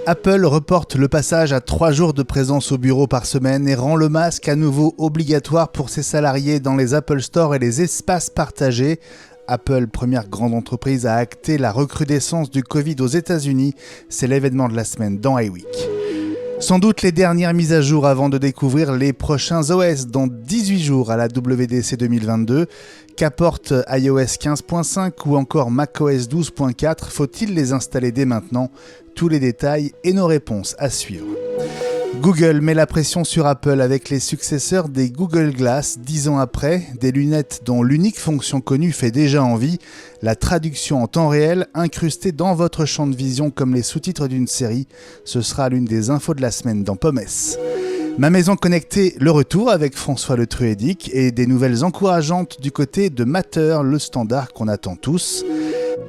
Apple reporte le passage à 3 jours de présence au bureau par semaine et rend le masque à nouveau obligatoire pour ses salariés dans les Apple Store et les espaces partagés. Apple, première grande entreprise à acter la recrudescence du Covid aux États-Unis, c'est l'événement de la semaine dans iWeek. Sans doute les dernières mises à jour avant de découvrir les prochains OS dans 18 jours à la WWDC 2022. Qu'apporte iOS 15.5 ou encore macOS 12.4 ? Faut-il les installer dès maintenant ? Tous les détails et nos réponses à suivre. Google met la pression sur Apple avec les successeurs des Google Glass 10 ans après, des lunettes dont l'unique fonction connue fait déjà envie, la traduction en temps réel incrustée dans votre champ de vision comme les sous-titres d'une série. Ce sera l'une des infos de la semaine dans Pommes. Ma maison connectée, le retour avec François Le Truedic et des nouvelles encourageantes du côté de Matter, le standard qu'on attend tous.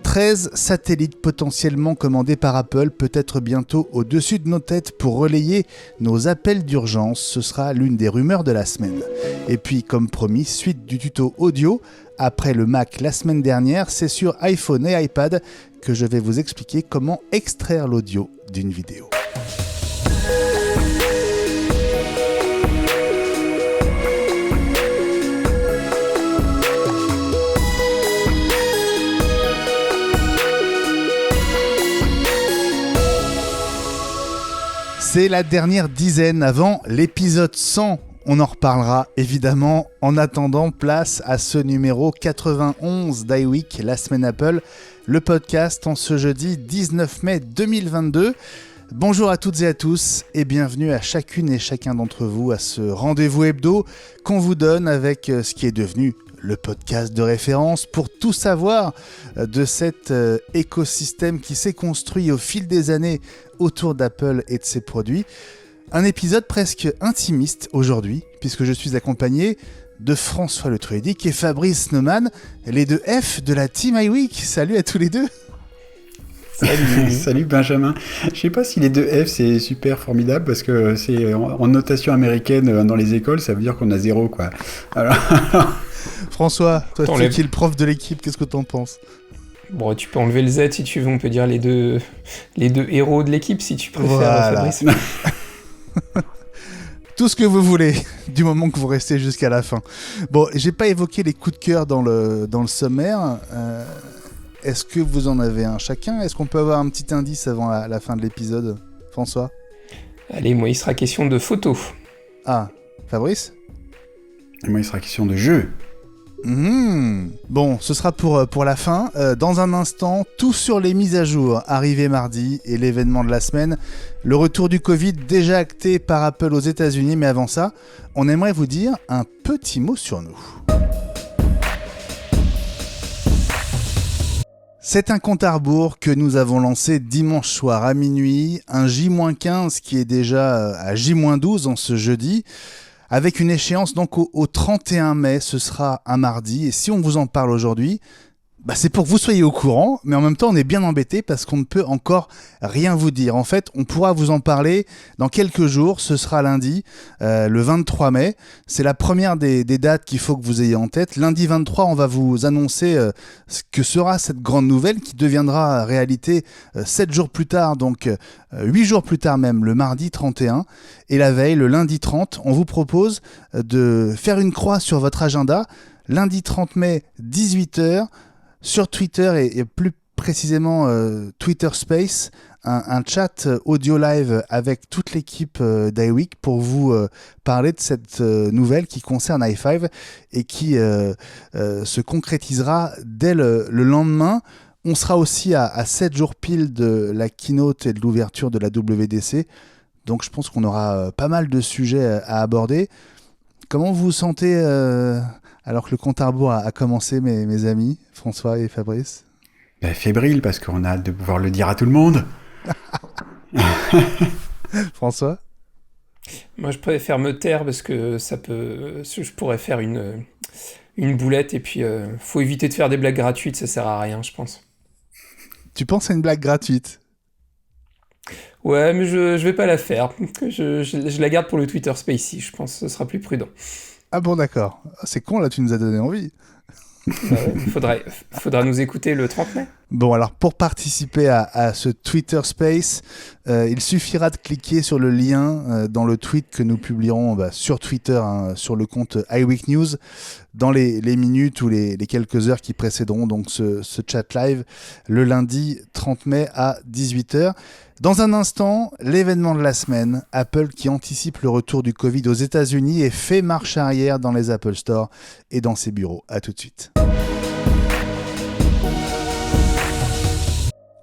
13 satellites potentiellement commandés par Apple, peut-être bientôt au-dessus de nos têtes pour relayer nos appels d'urgence. Ce sera l'une des rumeurs de la semaine. Et puis, comme promis, suite du tuto audio. Après le Mac la semaine dernière, c'est sur iPhone et iPad que je vais vous expliquer comment extraire l'audio d'une vidéo. C'est la dernière dizaine avant l'épisode 100. On en reparlera évidemment. En attendant, place à ce numéro 91 d'iWeek, la semaine Apple, le podcast en ce jeudi 19 mai 2022. Bonjour à toutes et à tous et bienvenue à chacune et chacun d'entre vous à ce rendez-vous hebdo qu'on vous donne avec ce qui est devenu le podcast de référence pour tout savoir de cet écosystème qui s'est construit au fil des années autour d'Apple et de ses produits. Un épisode presque intimiste aujourd'hui, puisque je suis accompagné de François Le Truedic et Fabrice Neumann, les deux F de la Team iWeek. Salut à tous les deux. Salut Benjamin. Je sais pas si les deux F c'est super formidable parce que c'est en notation américaine dans les écoles, ça veut dire qu'on a 0 quoi. Alors... François, toi qui es le prof de l'équipe, qu'est-ce que t'en penses ? Bon, tu peux enlever le Z si tu veux, on peut dire les deux héros de l'équipe si tu préfères, voilà. Fabrice. Tout ce que vous voulez, du moment que vous restez jusqu'à la fin. Bon, j'ai pas évoqué les coups de cœur dans le sommaire. Est-ce que vous en avez un chacun ? Est-ce qu'on peut avoir un petit indice avant la fin de l'épisode, François ? Allez, moi il sera question de photos. Ah, Fabrice ? Et moi il sera question de jeu. Bon, ce sera pour la fin. Dans un instant, tout sur les mises à jour arrivées mardi et l'événement de la semaine. Le retour du Covid déjà acté par Apple aux États-Unis, mais avant ça, on aimerait vous dire un petit mot sur nous. C'est un compte à rebours que nous avons lancé dimanche soir à minuit, un J-15 qui est déjà à J-12 en ce jeudi. Avec une échéance donc au 31 mai, ce sera un mardi. Et si on vous en parle aujourd'hui, c'est pour que vous soyez au courant, mais en même temps on est bien embêté parce qu'on ne peut encore rien vous dire. En fait, on pourra vous en parler dans quelques jours, ce sera lundi, le 23 mai. C'est la première des dates qu'il faut que vous ayez en tête. Lundi 23, on va vous annoncer ce que sera cette grande nouvelle qui deviendra réalité 7 jours plus tard, donc 8 jours plus tard même, le mardi 31. Et la veille, le lundi 30, on vous propose de faire une croix sur votre agenda. Lundi 30 mai, 18h, sur Twitter et plus précisément Twitter Space, un chat audio live avec toute l'équipe d'iWeek pour vous parler de cette nouvelle qui concerne i5 et qui se concrétisera dès le lendemain. On sera aussi à 7 jours pile de la keynote et de l'ouverture de la WWDC. Donc je pense qu'on aura pas mal de sujets à aborder. Comment vous vous sentez alors que le compte à rebours a commencé, mes amis, François et Fabrice ? Fébrile, parce qu'on a hâte de pouvoir le dire à tout le monde. François ? Moi, je préfère me taire parce que je pourrais faire une boulette et puis faut éviter de faire des blagues gratuites, ça sert à rien, je pense. Tu penses à une blague gratuite ? Ouais, mais je vais pas la faire. Je la garde pour le Twitter Space, je pense que ce sera plus prudent. Ah bon, d'accord. C'est con, là, tu nous as donné envie. Faudra nous écouter le 30 mai. Bon, alors pour participer à ce Twitter Space, il suffira de cliquer sur le lien dans le tweet que nous publierons sur Twitter, hein, sur le compte iWeek News, dans les minutes ou les quelques heures qui précéderont donc ce chat live, le lundi 30 mai à 18h. Dans un instant, l'événement de la semaine, Apple qui anticipe le retour du Covid aux États-Unis et fait marche arrière dans les Apple Store et dans ses bureaux. À tout de suite.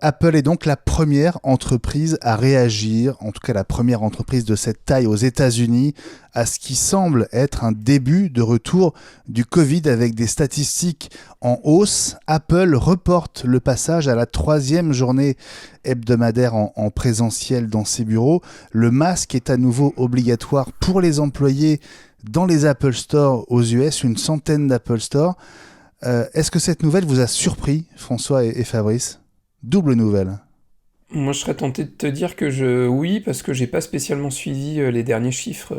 Apple est donc la première entreprise à réagir, en tout cas la première entreprise de cette taille aux États-Unis, à ce qui semble être un début de retour du Covid avec des statistiques en hausse. Apple reporte le passage à la 3e journée hebdomadaire en présentiel dans ses bureaux. Le masque est à nouveau obligatoire pour les employés dans les Apple Store aux US, une centaine d'Apple Store. Est-ce que cette nouvelle vous a surpris, François et Fabrice ? Double nouvelle. Moi, je serais tenté de te dire que oui, parce que j'ai pas spécialement suivi les derniers chiffres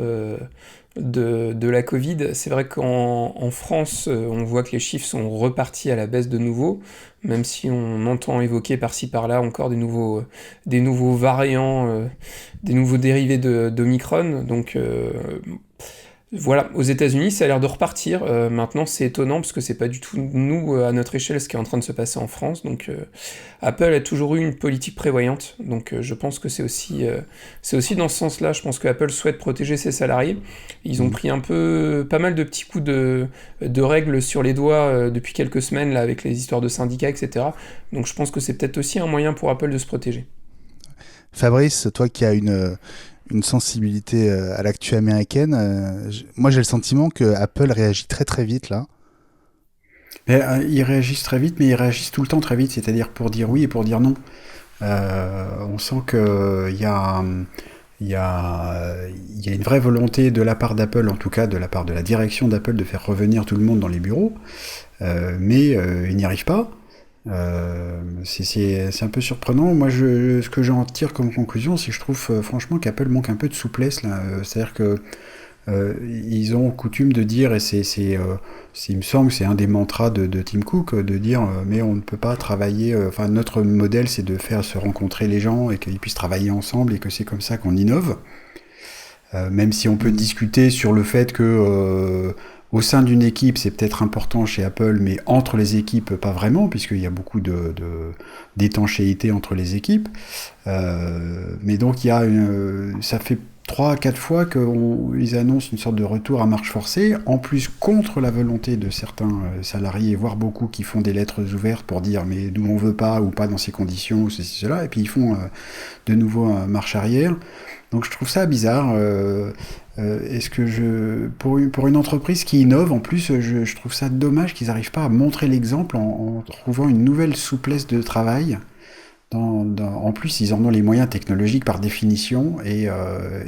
de la Covid. C'est vrai qu'en France, on voit que les chiffres sont repartis à la baisse de nouveau, même si on entend évoquer par-ci par-là encore des nouveaux variants, des nouveaux dérivés d'Omicron. Donc voilà, aux États-Unis, ça a l'air de repartir. Maintenant, c'est étonnant parce que c'est pas du tout nous, à notre échelle, ce qui est en train de se passer en France. Donc, Apple a toujours eu une politique prévoyante. Donc, je pense que c'est aussi dans ce sens-là. Je pense que Apple souhaite protéger ses salariés. Ils ont pris pas mal de petits coups de règles sur les doigts depuis quelques semaines là, avec les histoires de syndicats, etc. Donc, je pense que c'est peut-être aussi un moyen pour Apple de se protéger. Fabrice, toi qui as une sensibilité à l'actu américaine. Moi, j'ai le sentiment que Apple réagit très très vite là. Mais, ils réagissent très vite, mais ils réagissent tout le temps très vite, c'est-à-dire pour dire oui et pour dire non. On sent qu'il y a une vraie volonté de la part d'Apple, en tout cas de la part de la direction d'Apple, de faire revenir tout le monde dans les bureaux, mais ils n'y arrivent pas. C'est un peu surprenant. Moi, ce que j'en tire comme conclusion, c'est que je trouve franchement qu'Apple manque un peu de souplesse là. C'est-à-dire que ils ont coutume de dire, et il me semble que c'est un des mantras de Tim Cook, de dire mais on ne peut pas travailler. Enfin, notre modèle, c'est de faire se rencontrer les gens et qu'ils puissent travailler ensemble et que c'est comme ça qu'on innove. Même si on peut discuter sur le fait que au sein d'une équipe, c'est peut-être important chez Apple, mais entre les équipes, pas vraiment, puisqu'il y a beaucoup d'étanchéité entre les équipes. Mais donc, ça fait 3 à 4 fois qu'ils annoncent une sorte de retour à marche forcée, en plus contre la volonté de certains salariés, voire beaucoup, qui font des lettres ouvertes pour dire mais nous on veut pas, ou pas dans ces conditions, ou ceci, cela, et puis ils font de nouveau marche arrière. Donc je trouve ça bizarre. Est-ce que pour une entreprise qui innove, en plus, je trouve ça dommage qu'ils n'arrivent pas à montrer l'exemple en trouvant une nouvelle souplesse de travail. En plus, ils en ont les moyens technologiques par définition et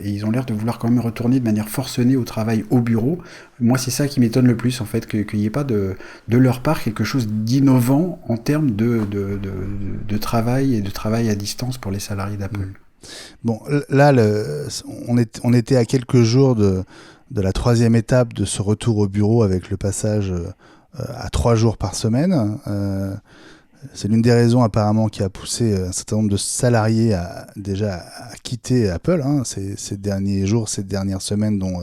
ils ont l'air de vouloir quand même retourner de manière forcenée au travail au bureau. Moi, c'est ça qui m'étonne le plus, en fait, qu'il n'y ait pas de leur part quelque chose d'innovant en termes de travail et de travail à distance pour les salariés d'Apple. Bon, là, on était à quelques jours de la 3e étape de ce retour au bureau avec le passage à 3 jours par semaine. C'est l'une des raisons apparemment qui a poussé un certain nombre de salariés à quitter Apple ces derniers jours, ces dernières semaines, dont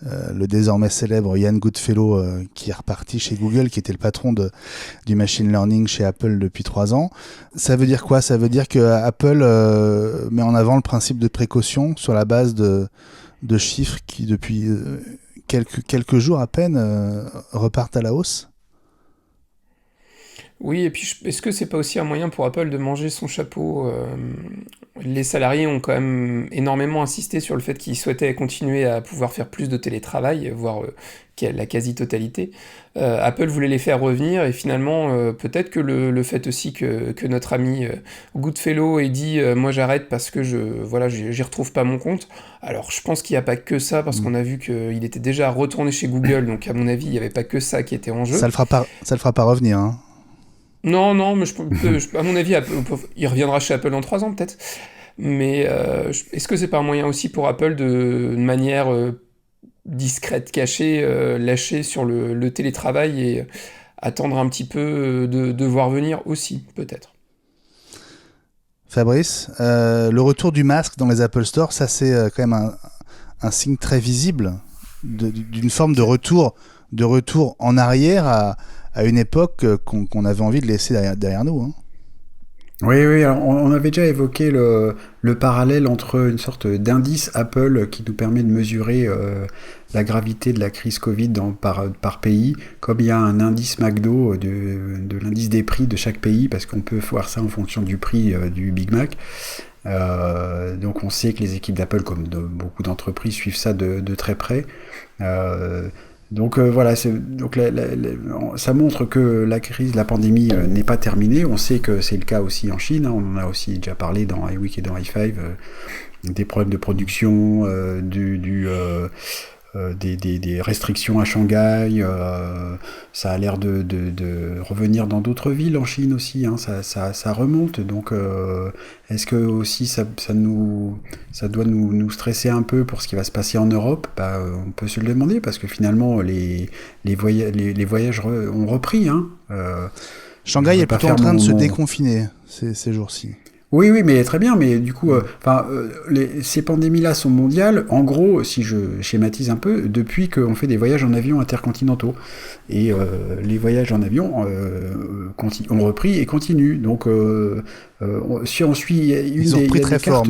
le désormais célèbre Ian Goodfellow qui est reparti chez Google, qui était le patron du machine learning chez Apple depuis 3 ans. Ça veut dire quoi ? Ça veut dire que Apple met en avant le principe de précaution sur la base de chiffres qui depuis quelques jours à peine repartent à la hausse ? Oui, et puis est-ce que c'est pas aussi un moyen pour Apple de manger son chapeau ? Les salariés ont quand même énormément insisté sur le fait qu'ils souhaitaient continuer à pouvoir faire plus de télétravail, voire la quasi-totalité. Apple voulait les faire revenir, et finalement, peut-être que le fait aussi que notre ami Goodfellow ait dit moi j'arrête parce que j'y retrouve pas mon compte. Alors je pense qu'il n'y a pas que ça, parce qu'on a vu qu'il était déjà retourné chez Google, donc à mon avis, il n'y avait pas que ça qui était en jeu. Ça le fera pas revenir, hein. Non, mais à mon avis, il reviendra chez Apple dans 3 ans peut-être. Mais est-ce que c'est pas un moyen aussi pour Apple de manière discrète, cachée, lâcher sur le télétravail et attendre un petit peu de voir venir aussi, peut-être ? Fabrice, le retour du masque dans les Apple Store, ça c'est quand même un signe très visible d'une forme de retour en arrière à une époque qu'on avait envie de laisser derrière nous. Hein. Oui, alors on avait déjà évoqué le parallèle entre une sorte d'indice Apple qui nous permet de mesurer la gravité de la crise Covid par pays, comme il y a un indice McDo de l'indice des prix de chaque pays, parce qu'on peut voir ça en fonction du prix du Big Mac. Donc on sait que les équipes d'Apple, comme de beaucoup d'entreprises, suivent ça de très près. Donc voilà, ça montre que la pandémie n'est pas terminée. On sait que c'est le cas aussi en Chine. On en a aussi déjà parlé dans iWeek et dans i5. Des problèmes de production, des restrictions à Shanghai. Ça a l'air de revenir dans d'autres villes en Chine aussi. Hein, ça remonte. Donc est-ce que aussi ça doit nous stresser un peu pour ce qui va se passer en Europe? On peut se le demander, parce que finalement les voyages ont repris. Hein. Shanghai est plutôt en train de se déconfiner ces jours-ci. Oui, mais très bien, mais du coup, ces pandémies-là sont mondiales, en gros, si je schématise un peu, depuis qu'on fait des voyages en avion intercontinentaux. Et les voyages en avion ont repris et continuent. Donc, si on suit ils ont repris très fort,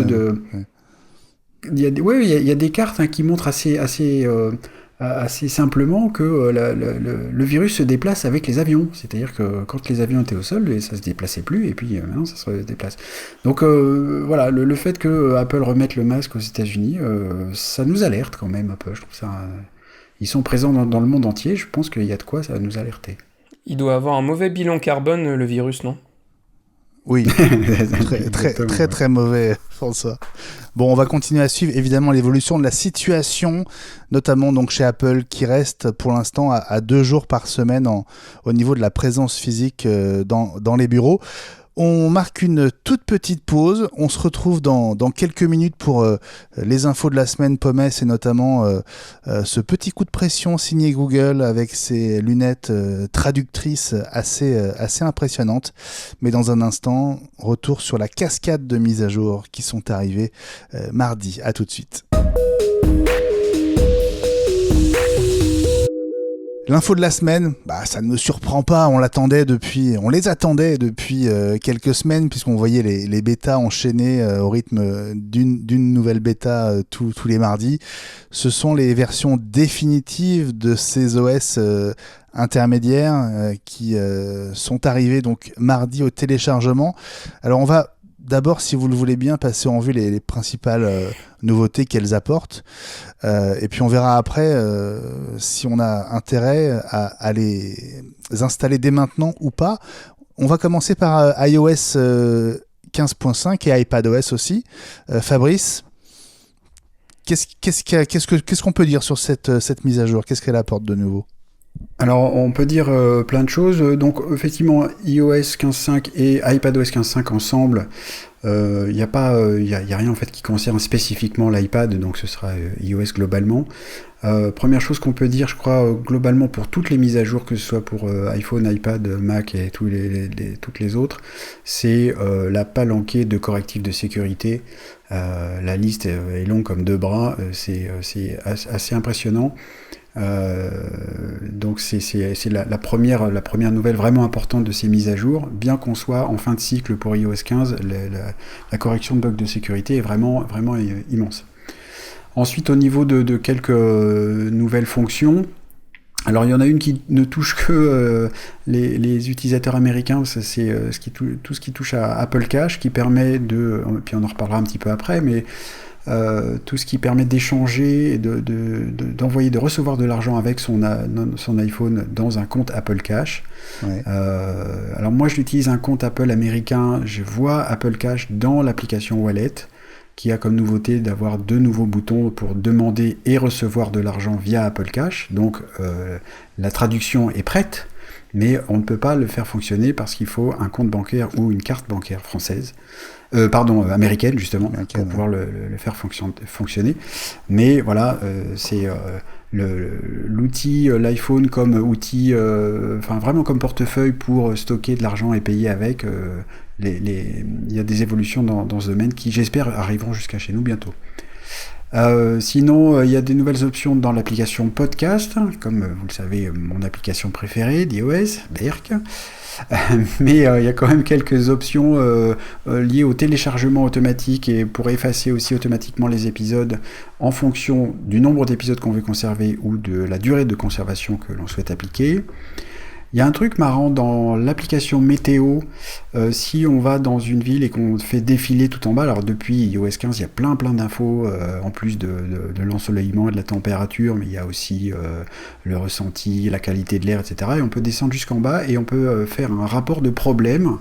il y a des cartes qui montrent assez simplement que le virus se déplace avec les avions. C'est-à-dire que quand les avions étaient au sol, ça se déplaçait plus, et puis maintenant ça se déplace. Donc voilà, le fait que Apple remette le masque aux États-Unis, ça nous alerte quand même un peu. Je trouve ça. Ils sont présents dans le monde entier. Je pense qu'il y a de quoi ça nous alerter. Il doit avoir un mauvais bilan carbone, le virus, non ? Oui, très mauvais, François. Bon, on va continuer à suivre évidemment l'évolution de la situation, notamment donc chez Apple, qui reste pour l'instant à 2 jours par semaine au niveau de la présence physique dans les bureaux. On marque une toute petite pause. On se retrouve dans quelques minutes pour les infos de la semaine Pommes, et notamment ce petit coup de pression signé Google avec ses lunettes traductrices assez impressionnantes. Mais dans un instant, retour sur la cascade de mises à jour qui sont arrivées mardi. À tout de suite. L'info de la semaine, ça ne me surprend pas, on les attendait depuis quelques semaines, puisqu'on voyait les bêtas enchaîner au rythme d'une nouvelle bêta tous les mardis. Ce sont les versions définitives de ces OS intermédiaires qui sont arrivées donc mardi au téléchargement. Alors on va d'abord, si vous le voulez bien, passer en vue les principales nouveautés qu'elles apportent. Et puis on verra après si on a intérêt à les installer dès maintenant ou pas. On va commencer par iOS 15.5 et iPadOS aussi. Fabrice, qu'est-ce qu'on peut dire sur cette mise à jour ? Qu'est-ce qu'elle apporte de nouveau ? Alors, on peut dire plein de choses. Donc, effectivement, iOS 15.5 et iPadOS 15.5 ensemble, il n'y a rien en fait qui concerne spécifiquement l'iPad, donc ce sera iOS globalement. Première chose qu'on peut dire, je crois, globalement pour toutes les mises à jour, que ce soit pour iPhone, iPad, Mac et toutes les autres, c'est la palanquée de correctifs de sécurité. La liste est longue comme 2 bras, c'est assez impressionnant. Donc c'est la première nouvelle vraiment importante de ces mises à jour, bien qu'on soit en fin de cycle pour iOS 15, la correction de bugs de sécurité est vraiment immense. Ensuite, au niveau de quelques nouvelles fonctions, alors il y en a une qui ne touche que les utilisateurs américains, c'est tout ce qui touche à Apple Cash, qui permet puis on en reparlera un petit peu après, mais tout ce qui permet d'échanger, d'envoyer, de recevoir de l'argent avec son iPhone dans un compte Apple Cash. Ouais. Alors moi j'utilise un compte Apple américain, je vois Apple Cash dans l'application Wallet, qui a comme nouveauté d'avoir 2 nouveaux boutons pour demander et recevoir de l'argent via Apple Cash. Donc la traduction est prête, mais on ne peut pas le faire fonctionner parce qu'il faut un compte bancaire ou une carte bancaire française. Américaine justement, pour pouvoir le faire fonctionner. Mais voilà, c'est l'outil, l'iPhone comme outil, vraiment comme portefeuille pour stocker de l'argent et payer avec. Il y a des évolutions dans ce domaine qui, j'espère, arriveront jusqu'à chez nous bientôt. Sinon, il y a des nouvelles options dans l'application Podcast, comme vous le savez, mon application préférée d'iOS, Berk. Mais il y a quand même quelques options liées au téléchargement automatique et pour effacer aussi automatiquement les épisodes en fonction du nombre d'épisodes qu'on veut conserver ou de la durée de conservation que l'on souhaite appliquer. Il y a un truc marrant dans l'application météo, si on va dans une ville et qu'on fait défiler tout en bas, alors depuis iOS 15, il y a plein d'infos, en plus de l'ensoleillement et de la température, mais il y a aussi le ressenti, la qualité de l'air, etc. Et on peut descendre jusqu'en bas et on peut faire un rapport de problème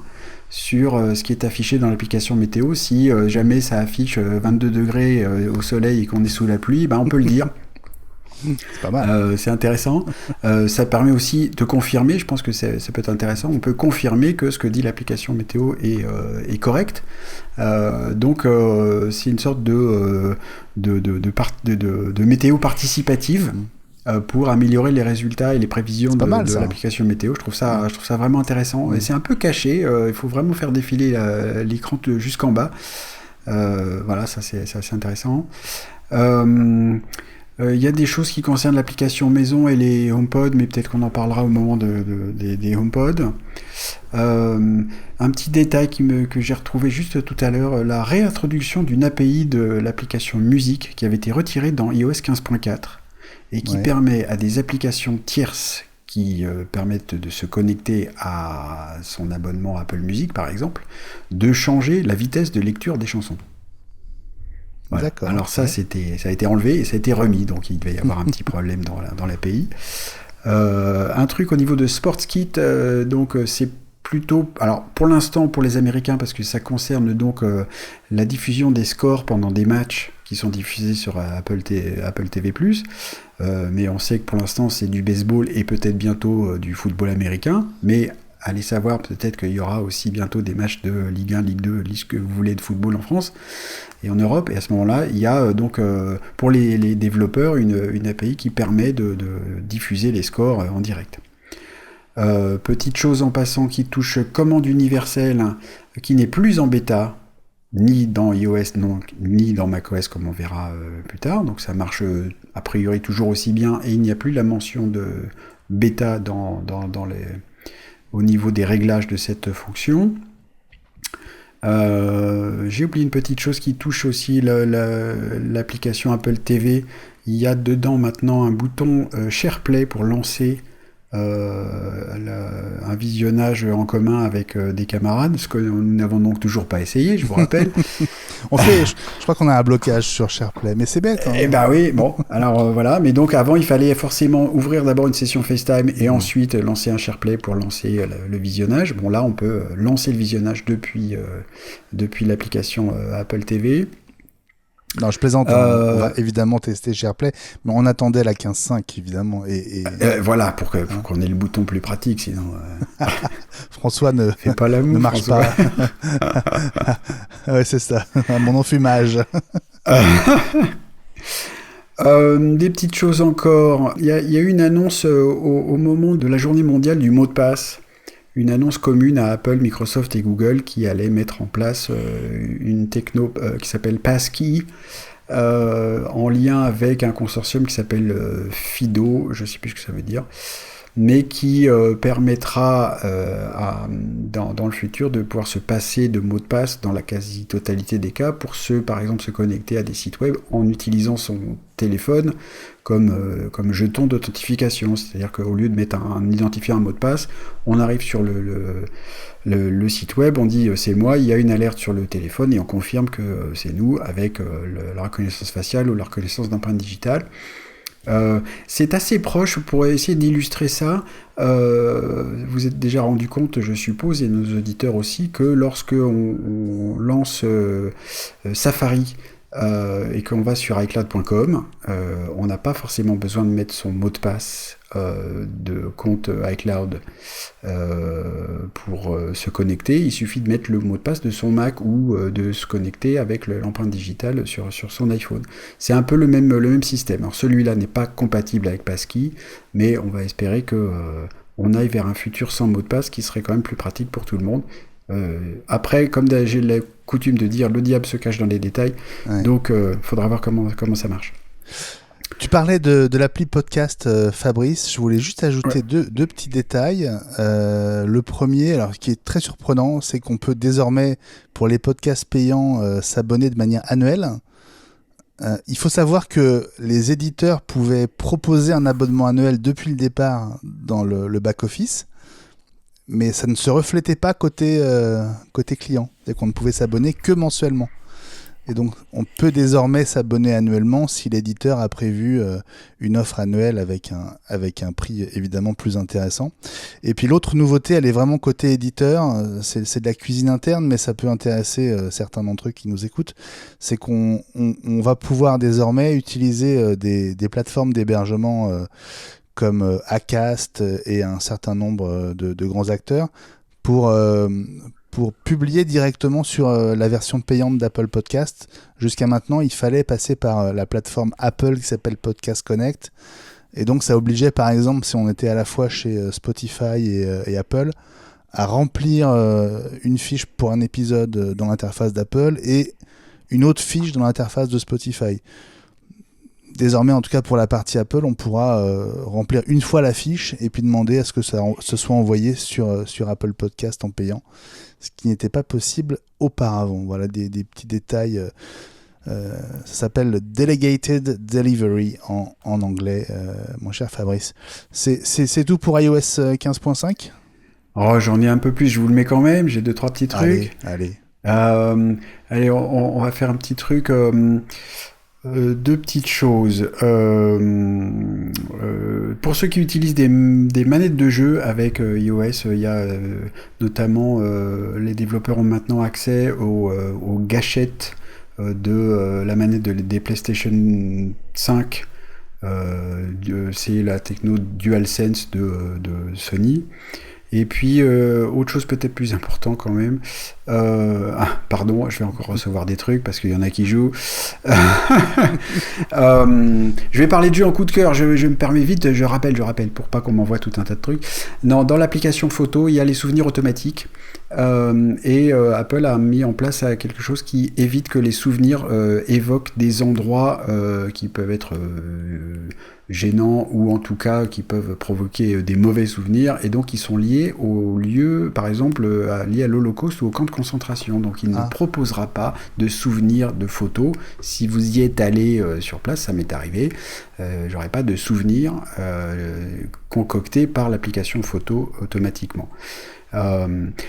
sur ce qui est affiché dans l'application météo. Si jamais ça affiche 22 degrés au soleil et qu'on est sous la pluie, on peut le dire. C'est pas mal. C'est intéressant. Ça permet aussi de confirmer, je pense que ça peut être intéressant, on peut confirmer que ce que dit l'application météo est correct. Donc c'est une sorte de météo participative pour améliorer les résultats et les prévisions de l'application météo. Je trouve ça vraiment intéressant. Et c'est un peu caché, il faut vraiment faire défiler l'écran jusqu'en bas. Voilà, ça c'est assez intéressant. Il y a des choses qui concernent l'application maison et les HomePod, mais peut-être qu'on en parlera au moment des HomePod. Un petit détail que j'ai retrouvé juste tout à l'heure, la réintroduction d'une API de l'application musique qui avait été retirée dans iOS 15.4 et qui permet à des applications tierces qui permettent de se connecter à son abonnement Apple Music, par exemple, de changer la vitesse de lecture des chansons. Voilà. D'accord. Alors ça, ça a été enlevé et ça a été remis, donc il devait y avoir un petit problème dans l'API. Un truc au niveau de SportsKit, donc c'est plutôt, alors pour l'instant pour les Américains, parce que ça concerne donc la diffusion des scores pendant des matchs qui sont diffusés sur Apple TV+, mais on sait que pour l'instant c'est du baseball et peut-être bientôt du football américain, mais allez savoir, peut-être qu'il y aura aussi bientôt des matchs de Ligue 1, Ligue 2, Ligue ce que vous voulez de football en France et en Europe. Et à ce moment-là, il y a donc pour les développeurs une API qui permet de diffuser les scores en direct. Petite chose en passant qui touche commande universelle, qui n'est plus en bêta, ni dans iOS, ni dans macOS, comme on verra plus tard. Donc ça marche a priori toujours aussi bien et il n'y a plus la mention de bêta au niveau des réglages de cette fonction. J'ai oublié une petite chose qui touche aussi l'application Apple TV. Il y a dedans maintenant un bouton SharePlay pour lancer un visionnage en commun avec des camarades, ce que nous n'avons donc toujours pas essayé, je vous rappelle. Je crois qu'on a un blocage sur SharePlay, mais c'est bête. Eh ben oui, bon, alors voilà, mais donc avant il fallait forcément ouvrir d'abord une session FaceTime et ensuite lancer un SharePlay pour lancer le visionnage. Bon là on peut lancer le visionnage depuis l'application Apple TV. Non, je plaisante, on va évidemment tester SharePlay, mais on attendait la 15.5 évidemment. Voilà, pour qu'on ait le bouton plus pratique, sinon... François ne marche François. pas. Ouais, c'est ça, mon enfumage. Des petites choses encore. Il y a eu une annonce au moment de la journée mondiale du mot de passe. Une annonce commune à Apple, Microsoft et Google qui allait mettre en place une techno qui s'appelle Passkey en lien avec un consortium qui s'appelle FIDO, je ne sais plus ce que ça veut dire, mais qui permettra dans le futur de pouvoir se passer de mots de passe dans la quasi-totalité des cas pour par exemple se connecter à des sites web en utilisant son téléphone comme jeton d'authentification. C'est-à-dire qu'au lieu de mettre un identifiant, un mot de passe, on arrive sur le site web, on dit c'est moi, il y a une alerte sur le téléphone et on confirme que c'est nous avec la reconnaissance faciale ou la reconnaissance d'empreinte digitale. C'est assez proche, pour essayer d'illustrer ça, Vous êtes déjà rendu compte, je suppose, et nos auditeurs aussi, que lorsque on lance Safari et qu'on va sur iCloud.com, on n'a pas forcément besoin de mettre son mot de passe de compte iCloud pour se connecter. Il suffit de mettre le mot de passe de son Mac ou de se connecter avec l'empreinte digitale sur son iPhone. C'est un peu le même système. Alors celui-là n'est pas compatible avec Passkey, mais on va espérer que on aille vers un futur sans mot de passe qui serait quand même plus pratique pour tout le monde. Après, comme j'ai la coutume de dire, le diable se cache dans les détails, donc faudra voir comment ça marche. Tu parlais de l'appli podcast Fabrice, je voulais juste ajouter deux petits détails. Le premier, alors qui est très surprenant, c'est qu'on peut désormais, pour les podcasts payants, s'abonner de manière annuelle. Il faut savoir que les éditeurs pouvaient proposer un abonnement annuel depuis le départ dans le back-office, mais ça ne se reflétait pas côté client, c'est qu'on ne pouvait s'abonner que mensuellement. Et donc, on peut désormais s'abonner annuellement si l'éditeur a prévu une offre annuelle avec un prix évidemment plus intéressant. Et puis l'autre nouveauté, elle est vraiment côté éditeur. C'est de la cuisine interne, mais ça peut intéresser certains d'entre eux qui nous écoutent. C'est qu'on va pouvoir désormais utiliser des plateformes d'hébergement comme Acast et un certain nombre de grands acteurs pour publier directement sur la version payante d'Apple Podcast. Jusqu'à maintenant, il fallait passer par la plateforme Apple qui s'appelle Podcast Connect. Et donc, ça obligeait, par exemple, si on était à la fois chez Spotify et Apple, à remplir une fiche pour un épisode dans l'interface d'Apple et une autre fiche dans l'interface de Spotify. Désormais, en tout cas pour la partie Apple, on pourra remplir une fois la fiche et puis demander à ce que ça se soit envoyé sur Apple Podcast en payant, ce qui n'était pas possible auparavant. Voilà des petits détails. Ça s'appelle Delegated Delivery en anglais, mon cher Fabrice. C'est tout pour iOS 15.5 ? Oh, j'en ai un peu plus, je vous le mets quand même, j'ai 2-3 petits trucs. Allez. Allez, on va faire un petit truc... deux petites choses. Pour ceux qui utilisent des manettes de jeu avec iOS, il y a notamment les développeurs ont maintenant accès aux gâchettes de la manette des PlayStation 5. C'est la techno DualSense de Sony. Et puis, autre chose peut-être plus important quand même, pardon, je vais encore recevoir des trucs parce qu'il y en a qui jouent. Je vais parler de jeux en coup de cœur, je me permets vite, je rappelle, pour pas qu'on m'envoie tout un tas de trucs. Non, dans l'application photo, il y a les souvenirs automatiques. Apple a mis en place quelque chose qui évite que les souvenirs évoquent des endroits qui peuvent être gênants ou en tout cas qui peuvent provoquer des mauvais souvenirs et donc ils sont liés au lieu, par exemple liés à l'Holocauste ou au camp de concentration. Donc il ne proposera pas de souvenirs de photos. Si vous y êtes allé sur place, ça m'est arrivé, j'aurais pas de souvenirs concoctés par l'application photo automatiquement.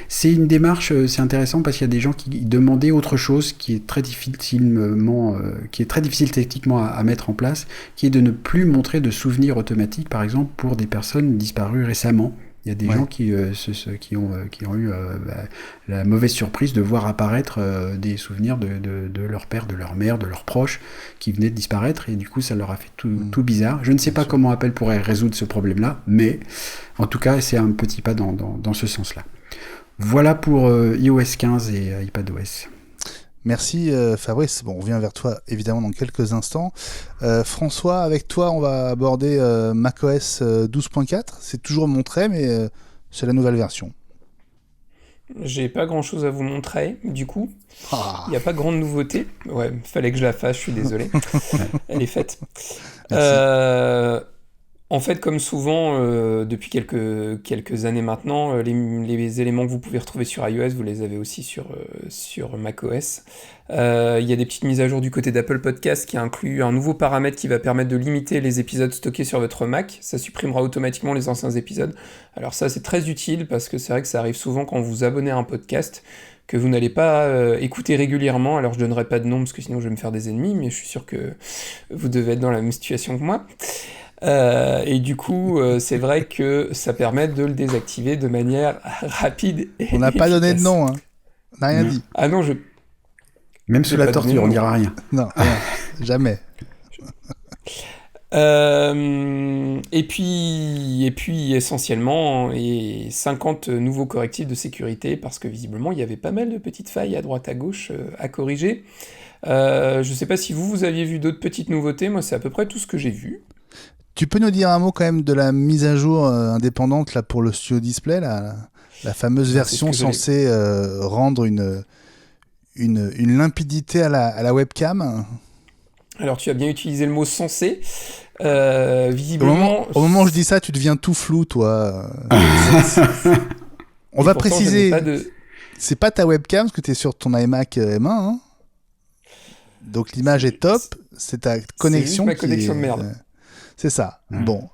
C'est une démarche, c'est intéressant parce qu'il y a des gens qui demandaient autre chose qui est très difficile techniquement à mettre en place, qui est de ne plus montrer de souvenirs automatiques, par exemple pour des personnes disparues récemment. Il y a des gens qui ont eu la mauvaise surprise de voir apparaître des souvenirs de leur père, de leur mère, de leurs proches qui venaient de disparaître et du coup ça leur a fait tout bizarre. Je ne sais pas comment Apple pourrait résoudre ce problème-là, mais en tout cas c'est un petit pas dans ce sens-là. Voilà pour iOS 15 et iPadOS. Merci Fabrice. Bon, on revient vers toi évidemment dans quelques instants. François, avec toi, on va aborder macOS 12.4. C'est toujours montré, mais c'est la nouvelle version. J'ai pas grand chose à vous montrer, du coup. Il n'y a pas grande nouveauté. Ouais, fallait que je la fasse, je suis désolé. Elle est faite. En fait, comme souvent, depuis quelques années maintenant, les éléments que vous pouvez retrouver sur iOS, vous les avez aussi sur macOS. Il y a des petites mises à jour du côté d'Apple Podcast qui inclut un nouveau paramètre qui va permettre de limiter les épisodes stockés sur votre Mac. Ça supprimera automatiquement les anciens épisodes. Alors ça, c'est très utile parce que c'est vrai que ça arrive souvent quand vous vous abonnez à un podcast que vous n'allez pas écouter régulièrement. Alors je donnerai pas de nom parce que sinon je vais me faire des ennemis, mais je suis sûr que vous devez être dans la même situation que moi. Et du coup, c'est vrai que ça permet de le désactiver de manière rapide et On n'a pas donné de efficace. nom, hein. On n'a rien Non. dit. Ah non, Même j'ai sous la pas donné de torture, on nom. dira rien. Non, rien. Jamais. Et puis essentiellement, et 50 nouveaux correctifs de sécurité, parce que visiblement, il y avait pas mal de petites failles à droite à gauche à corriger. Je sais pas si vous aviez vu d'autres petites nouveautés, moi c'est à peu près tout ce que j'ai vu. Tu peux nous dire un mot quand même de la mise à jour indépendante là, pour le Studio Display, la fameuse C'est ce version que j'allais- censée rendre une limpidité à la webcam. Alors tu as bien utilisé le mot censé. Au Visiblement... moment où je dis ça, tu deviens tout flou, toi. On Et va pourtant, je n'ai préciser, pas de... c'est pas ta webcam, parce que tu es sur ton iMac M1, hein. Donc l'image est top, c'est ta connexion juste ma qui connexion est... de merde. C'est ça. Ouais. Bon.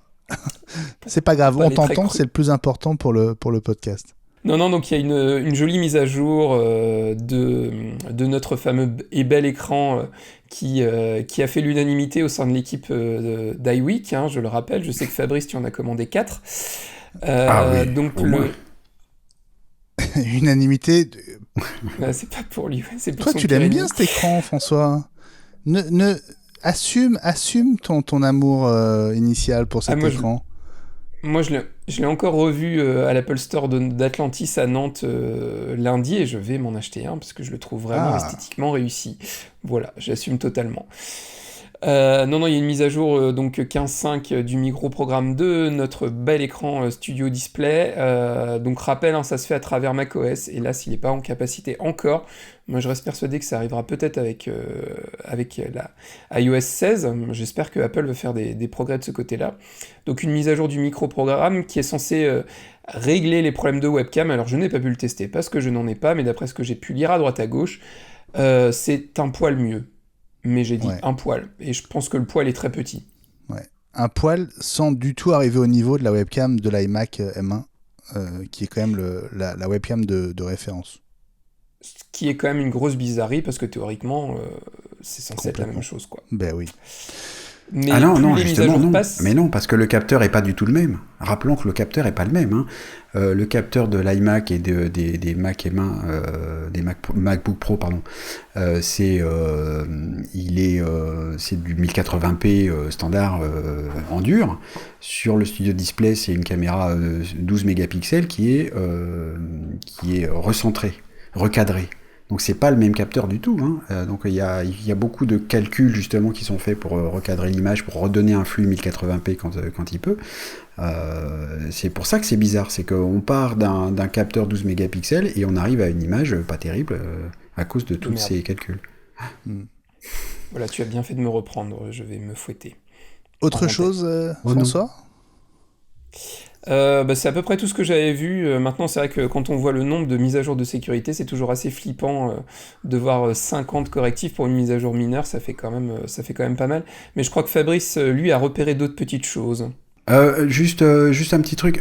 C'est pas grave, Pas on aller très t'entend, cru. c'est le plus important pour le podcast. Non, donc il y a une jolie mise à jour de notre fameux et bel écran qui a fait l'unanimité au sein de l'équipe d'iWeek, hein, je le rappelle. Je sais que Fabrice, tu en as commandé 4. Ah oui, Donc au moins. Unanimité. c'est pas pour lui, c'est pour Toi, son tu l'aimes Pyrénées. bien cet écran, François. Assume ton amour initial pour cet moi, écran. Moi, je l'ai encore revu à l'Apple Store d'Atlantis à Nantes lundi et je vais m'en acheter un parce que je le trouve vraiment esthétiquement réussi. Voilà, j'assume totalement. Non, il y a une mise à jour donc 15.5 du micro-programme de notre bel écran Studio Display. Donc rappel, hein, ça se fait à travers macOS et là, s'il n'est pas en capacité encore, moi je reste persuadé que ça arrivera peut-être avec la iOS 16. J'espère que Apple va faire des progrès de ce côté-là. Donc une mise à jour du micro-programme qui est censé régler les problèmes de webcam. Alors je n'ai pas pu le tester parce que je n'en ai pas, mais d'après ce que j'ai pu lire à droite à gauche, c'est un poil mieux. Mais j'ai dit un poil, et je pense que le poil est très petit. Ouais. Un poil sans du tout arriver au niveau de la webcam de l'iMac M1, qui est quand même la webcam de référence. Ce qui est quand même une grosse bizarrerie, parce que théoriquement, c'est censé être la même chose, quoi. Ben oui. Mais ah non, plus non, les mises à justement, jour non. passent... Mais non, parce que le capteur est pas du tout le même. Rappelons que le capteur est pas le même. Hein. Le capteur de l'iMac et des Mac M1, des MacBook Pro, pardon, c'est du 1080p standard en dur. Sur le Studio Display, c'est une caméra 12 mégapixels qui est recentrée, recadrée. Donc c'est pas le même capteur du tout. Hein. Donc il y a beaucoup de calculs justement qui sont faits pour recadrer l'image, pour redonner un flux 1080p quand il peut. C'est pour ça que c'est bizarre, c'est qu'on part d'un capteur 12 mégapixels et on arrive à une image pas terrible à cause de tous ces calculs. Voilà, tu as bien fait de me reprendre, je vais me fouetter. Autre chose, François ? C'est à peu près tout ce que j'avais vu. Maintenant, c'est vrai que quand on voit le nombre de mises à jour de sécurité, c'est toujours assez flippant de voir 50 correctifs pour une mise à jour mineure. Ça fait quand même pas mal. Mais je crois que Fabrice, lui, a repéré d'autres petites choses. Juste un petit truc.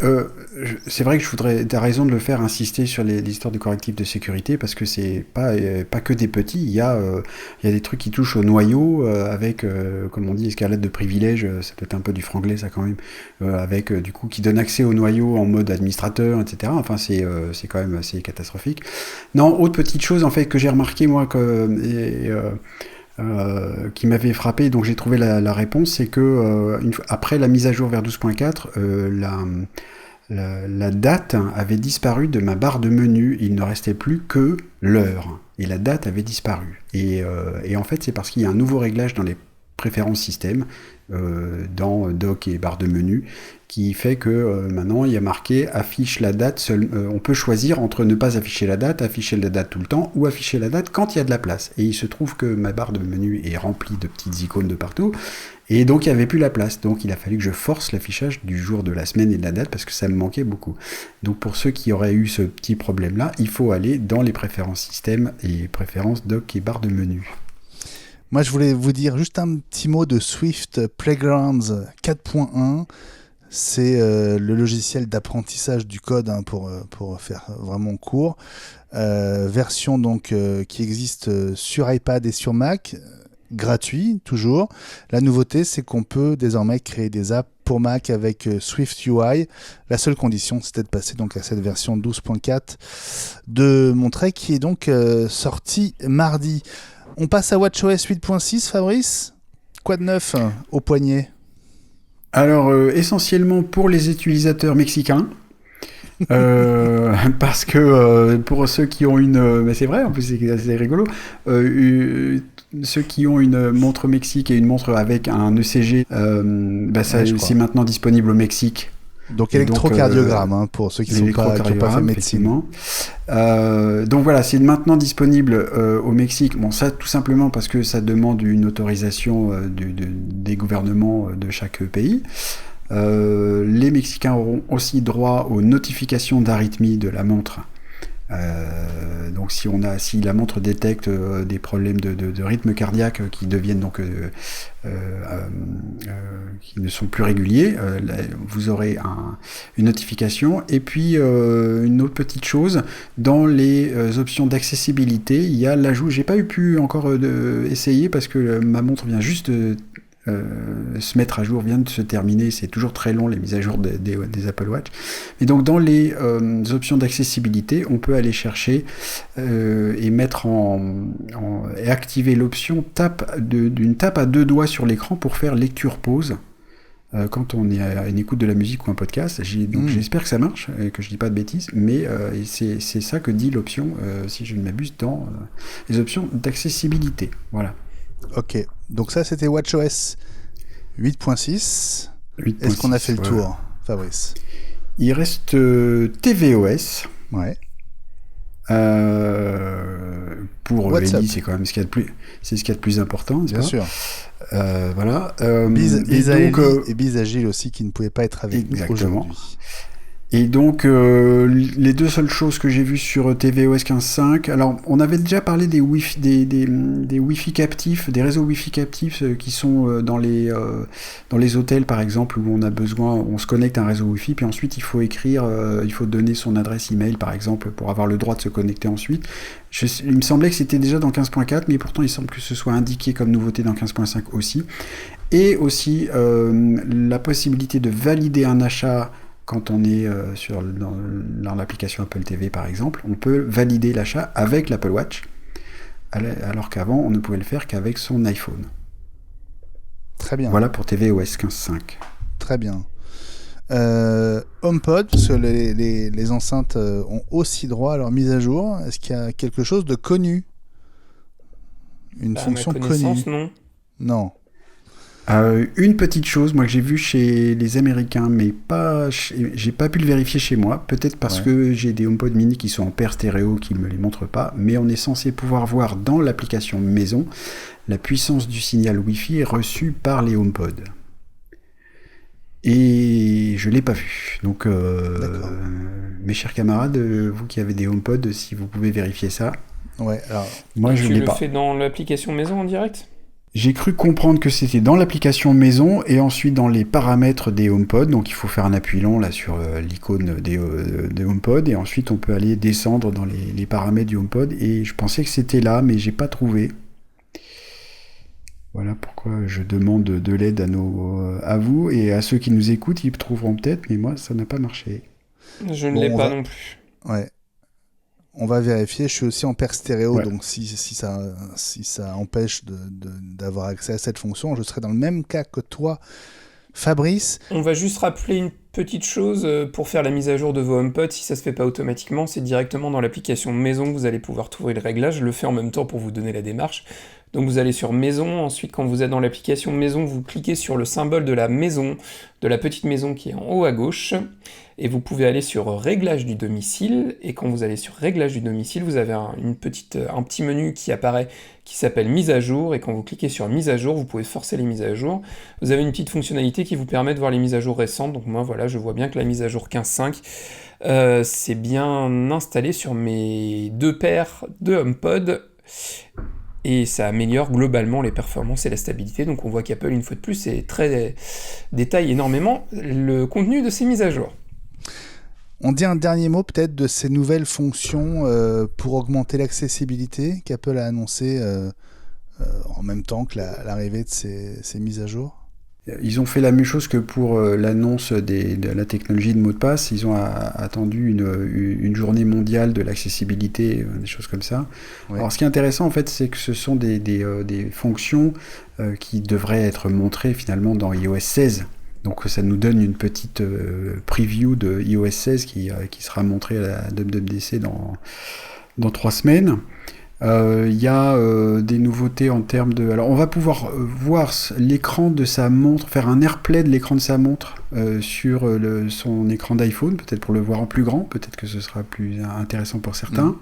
C'est vrai que t'as raison de le faire, insister sur l'histoire de correctifs de sécurité, parce que c'est pas que des petits. Il y a des trucs qui touchent au noyau avec, comme on dit, escalade de privilèges. Ça peut être un peu du franglais, ça quand même. Avec du coup qui donne accès au noyau en mode administrateur, etc. Enfin, c'est quand même assez catastrophique. Non, autre petite chose en fait que j'ai remarqué moi qui m'avait frappé, donc j'ai trouvé la réponse, c'est que après la mise à jour vers 12.4, la date avait disparu de ma barre de menu, il ne restait plus que l'heure, et la date avait disparu. Et en fait, c'est parce qu'il y a un nouveau réglage dans les préférences système, dans dock et barre de menu, qui fait que maintenant il y a marqué affiche la date on peut choisir entre ne pas afficher la date tout le temps, ou afficher la date quand il y a de la place. Et il se trouve que ma barre de menu est remplie de petites icônes de partout, et donc il n'y avait plus la place. Donc il a fallu que je force l'affichage du jour de la semaine et de la date, parce que ça me manquait beaucoup. Donc pour ceux qui auraient eu ce petit problème là, il faut aller dans les préférences système et préférences dock et barre de menu. Moi, je voulais vous dire juste un petit mot de Swift Playgrounds 4.1. C'est le logiciel d'apprentissage du code, hein, pour faire vraiment court. Version donc qui existe sur iPad et sur Mac. gratuit, toujours. La nouveauté, c'est qu'on peut désormais créer des apps pour Mac avec SwiftUI. La seule condition, c'était de passer donc à cette version 12.4 de Monterey qui est donc sortie mardi. On passe à WatchOS 8.6, Fabrice. Quoi de neuf au poignet? Alors, essentiellement pour les utilisateurs mexicains. Parce que pour ceux qui ont mais c'est vrai, en plus c'est assez rigolo, ceux qui ont une montre Mexique et une montre avec un ECG, c'est maintenant disponible au Mexique. Donc électrocardiogramme, pour ceux qui n'ont pas fait médecine. Donc voilà, c'est maintenant disponible au Mexique. Bon, ça tout simplement parce que ça demande une autorisation des gouvernements de chaque pays. Les Mexicains auront aussi droit aux notifications d'arythmie de la montre. Donc si la montre détecte des problèmes de rythme cardiaque qui deviennent donc qui ne sont plus réguliers, vous aurez une notification. Et puis une autre petite chose, dans les options d'accessibilité, il y a l'ajout. J'ai pas pu encore essayer parce que ma montre vient juste se mettre à jour, vient de se terminer. C'est toujours très long les mises à jour des Apple Watch. Mais donc dans les options d'accessibilité, on peut aller chercher et mettre et activer l'option d'une tape à 2 doigts sur l'écran pour faire lecture-pause. Quand on est à une écoute de la musique ou un podcast. Donc j'espère que ça marche et que je dis pas de bêtises, mais c'est ça que dit l'option, si je ne m'abuse, dans les options d'accessibilité. Voilà. Ok, donc ça c'était WatchOS 8.6. Est-ce qu'on a fait le tour, Fabrice? Il reste tvOS. Ouais. Pour Ellie, c'est quand même ce qu'il y a de plus important. Bien sûr. Voilà. Bise à Ellie et bise à Gilles aussi qui ne pouvait pas être avec nous aujourd'hui. Et donc, les deux seules choses que j'ai vues sur tvOS 15.5, alors on avait déjà parlé des Wi-Fi, des Wi-Fi captifs, des réseaux Wi-Fi captifs qui sont dans les hôtels par exemple, où on se connecte à un réseau Wi-Fi, puis ensuite il faut donner son adresse email par exemple pour avoir le droit de se connecter ensuite. Il me semblait que c'était déjà dans 15.4, mais pourtant il semble que ce soit indiqué comme nouveauté dans 15.5 aussi. Et aussi la possibilité de valider un achat. Quand on est dans l'application Apple TV par exemple, on peut valider l'achat avec l'Apple Watch, alors qu'avant on ne pouvait le faire qu'avec son iPhone. Très bien. Voilà pour tvOS 15.5. Très bien. HomePod, parce que les enceintes ont aussi droit à leur mise à jour. Est-ce qu'il y a quelque chose de connu? Une fonction connue? Non. Une petite chose, moi que j'ai vu chez les Américains, mais j'ai pas pu le vérifier chez moi, peut-être parce que j'ai des HomePod mini qui sont en paire stéréo qui me les montrent pas, mais on est censé pouvoir voir dans l'application maison la puissance du signal Wi-Fi reçu par les HomePod. Et je l'ai pas vu. Donc mes chers camarades, vous qui avez des HomePod, si vous pouvez vérifier ça. Ouais, alors moi je l'ai pas. Tu le fais dans l'application maison en direct ? J'ai cru comprendre que c'était dans l'application maison et ensuite dans les paramètres des HomePod. Donc il faut faire un appui long là sur l'icône des HomePod et ensuite on peut aller descendre dans les paramètres du HomePod. Et je pensais que c'était là, mais j'ai pas trouvé. Voilà pourquoi je demande de l'aide à vous et à ceux qui nous écoutent. Ils trouveront peut-être, mais moi ça n'a pas marché. Je ne l'ai pas non plus. Ouais. On va vérifier, je suis aussi en paire stéréo, donc si ça empêche d'avoir accès à cette fonction, je serai dans le même cas que toi, Fabrice. On va juste rappeler une petite chose pour faire la mise à jour de vos HomePod, si ça se fait pas automatiquement, c'est directement dans l'application maison que vous allez pouvoir trouver le réglage. Je le fais en même temps pour vous donner la démarche. Donc vous allez sur maison, ensuite quand vous êtes dans l'application maison, vous cliquez sur le symbole de la maison, de la petite maison qui est en haut à gauche, et vous pouvez aller sur réglage du domicile, et quand vous allez sur réglage du domicile, vous avez un petit menu qui apparaît qui s'appelle mise à jour, et quand vous cliquez sur mise à jour, vous pouvez forcer les mises à jour. Vous avez une petite fonctionnalité qui vous permet de voir les mises à jour récentes, donc moi voilà, je vois bien que la mise à jour 15.5 c'est bien installé sur mes 2 paires de HomePod, et ça améliore globalement les performances et la stabilité, donc on voit qu'Apple, une fois de plus, détaille énormément le contenu de ces mises à jour. On dit un dernier mot peut-être de ces nouvelles fonctions pour augmenter l'accessibilité qu'Apple a annoncé en même temps que l'arrivée de ces mises à jour? Ils ont fait la même chose que pour l'annonce de la technologie de mot de passe. Ils ont attendu une journée mondiale de l'accessibilité, des choses comme ça. Ouais. Alors, ce qui est intéressant, en fait, c'est que ce sont des fonctions qui devraient être montrées finalement dans iOS 16. Donc, ça nous donne une petite preview de iOS 16 qui sera montrée à la WWDC dans 3 semaines. Il y a des nouveautés en termes de... Alors, on va pouvoir voir l'écran de sa montre, faire un AirPlay de l'écran de sa montre sur son écran d'iPhone, peut-être pour le voir en plus grand, peut-être que ce sera plus intéressant pour certains,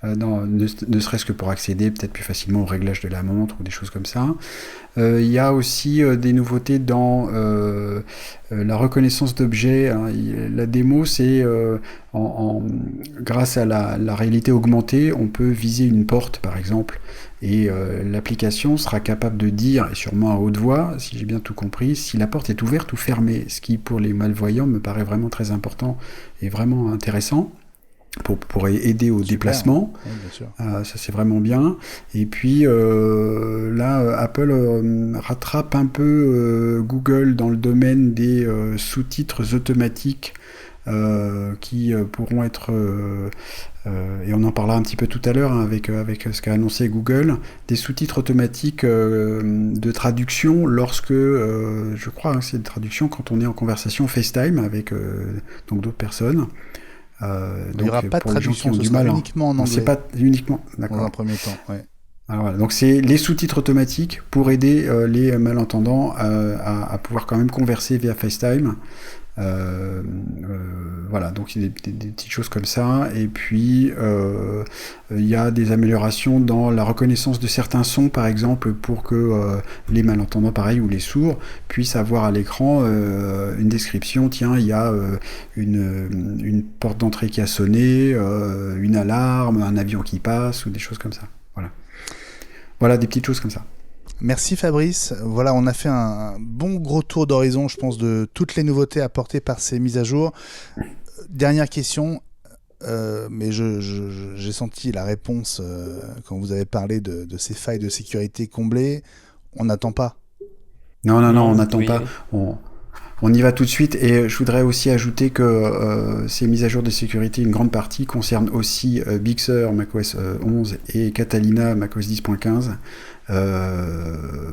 ne serait-ce que pour accéder peut-être plus facilement au réglage de la montre ou des choses comme ça. Il y a aussi des nouveautés dans la reconnaissance d'objets. Hein. La démo, c'est grâce à la réalité augmentée, on peut viser une porte, par exemple, et l'application sera capable de dire, et sûrement à haute voix, si j'ai bien tout compris, si la porte est ouverte ou fermée, ce qui, pour les malvoyants, me paraît vraiment très important et vraiment intéressant. Pour aider au déplacement. Oui, bien sûr. Ça c'est vraiment bien. Et puis là, Apple rattrape un peu Google dans le domaine des sous-titres automatiques qui pourront être, et on en parlera un petit peu tout à l'heure avec ce qu'a annoncé Google, des sous-titres automatiques de traduction lorsque, je crois que c'est de traduction quand on est en conversation FaceTime avec donc d'autres personnes. Il n'y aura pas de traduction, ce sera uniquement en anglais. C'est pas uniquement, d'accord. Dans un premier temps, ouais. Alors voilà, donc c'est les sous-titres automatiques pour aider les malentendants à pouvoir quand même converser via FaceTime. Voilà, donc il y a des petites choses comme ça. Et puis il y a des améliorations dans la reconnaissance de certains sons, par exemple, pour que les malentendants, pareil, ou les sourds, puissent avoir à l'écran une description. Tiens, il y a une porte d'entrée qui a sonné, une alarme, un avion qui passe, ou des choses comme ça. Voilà, des petites choses comme ça. Merci Fabrice. Voilà, on a fait un bon gros tour d'horizon, je pense, de toutes les nouveautés apportées par ces mises à jour. Dernière question, mais j'ai senti la réponse quand vous avez parlé de ces failles de sécurité comblées. On n'attend pas. Non, on n'attend pas. On y va tout de suite, et je voudrais aussi ajouter que ces mises à jour de sécurité, une grande partie concerne aussi Big Sur macOS 11 et Catalina macOS 10.15.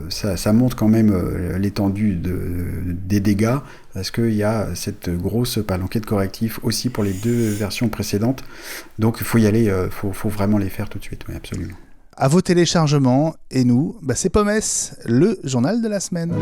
Ça montre quand même l'étendue des dégâts, parce qu'il y a cette grosse palanquée de correctifs aussi pour les 2 versions précédentes. Donc il faut y aller, faut vraiment les faire tout de suite, oui, absolument. À vos téléchargements, et nous, c'est Pommes, le journal de la semaine.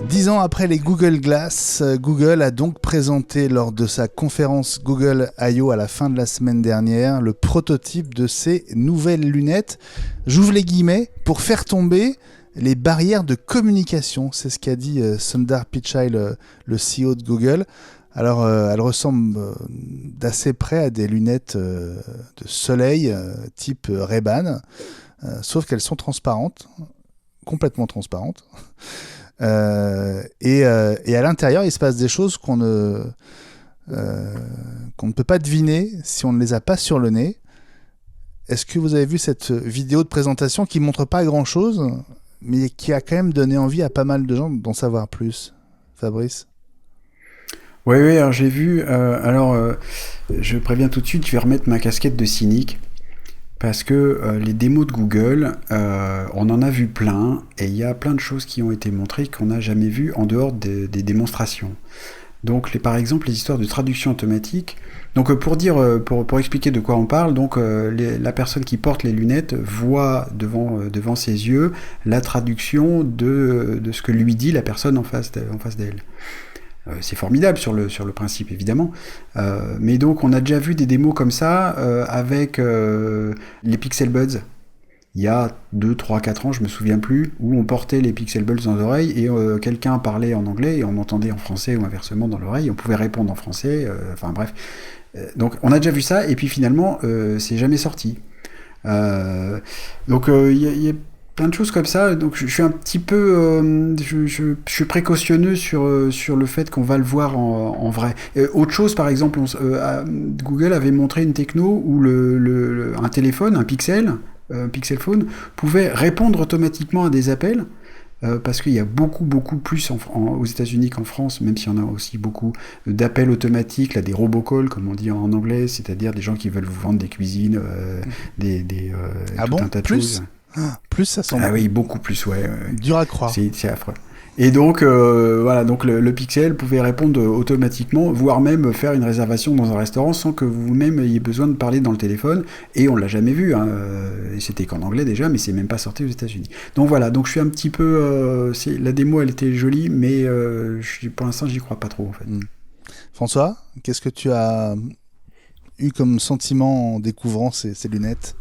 10 ans après les Google Glass, Google a donc présenté lors de sa conférence Google I/O à la fin de la semaine dernière le prototype de ces nouvelles lunettes. J'ouvre les guillemets, pour faire tomber les barrières de communication. C'est ce qu'a dit Sundar Pichai, le CEO de Google. Alors, elles ressemblent d'assez près à des lunettes de soleil type Ray-Ban, sauf qu'elles sont transparentes, complètement transparentes. Et à l'intérieur, il se passe des choses qu'on ne peut pas deviner si on ne les a pas sur le nez. Est-ce que vous avez vu cette vidéo de présentation qui montre pas grand-chose, mais qui a quand même donné envie à pas mal de gens d'en savoir plus, Fabrice ? Oui, alors j'ai vu. Je préviens tout de suite, je vais remettre ma casquette de cynique. Parce que les démos de Google, on en a vu plein, et il y a plein de choses qui ont été montrées qu'on n'a jamais vues en dehors des démonstrations. Donc, par exemple, les histoires de traduction automatique. Donc, pour expliquer de quoi on parle, donc la personne qui porte les lunettes voit devant ses yeux la traduction de ce que lui dit la personne en face d'elle. C'est formidable sur le principe, évidemment. Mais donc, on a déjà vu des démos comme ça avec les Pixel Buds. Il y a 2, 3, 4 ans, je me souviens plus, où on portait les Pixel Buds dans l'oreille et quelqu'un parlait en anglais et on entendait en français ou inversement dans l'oreille. On pouvait répondre en français. Enfin bref. Donc, on a déjà vu ça et puis finalement, c'est jamais sorti. Donc, il y a plein de choses comme ça. Donc je suis un petit peu, je suis précautionneux sur le fait qu'on va le voir en vrai. Autre chose, par exemple, Google avait montré une techno où un téléphone, un Pixel Phone, pouvait répondre automatiquement à des appels. Parce qu'il y a beaucoup plus aux États-Unis qu'en France, même s'il y en a aussi beaucoup d'appels automatiques, là, des robocalls, comme on dit en anglais, c'est-à-dire des gens qui veulent vous vendre des cuisines, tout un tas de choses. Plus ça semble. Ah oui, beaucoup plus, ouais. Dur à croire. C'est affreux. Et donc, donc le Pixel pouvait répondre automatiquement, voire même faire une réservation dans un restaurant sans que vous-même ayez besoin de parler dans le téléphone. Et on l'a jamais vu. Hein. C'était qu'en anglais déjà, mais c'est même pas sorti aux États-Unis. Donc voilà, donc je suis un petit peu. La démo, elle était jolie, mais pour l'instant, j'y crois pas trop en fait. François, qu'est-ce que tu as eu comme sentiment en découvrant ces lunettes ?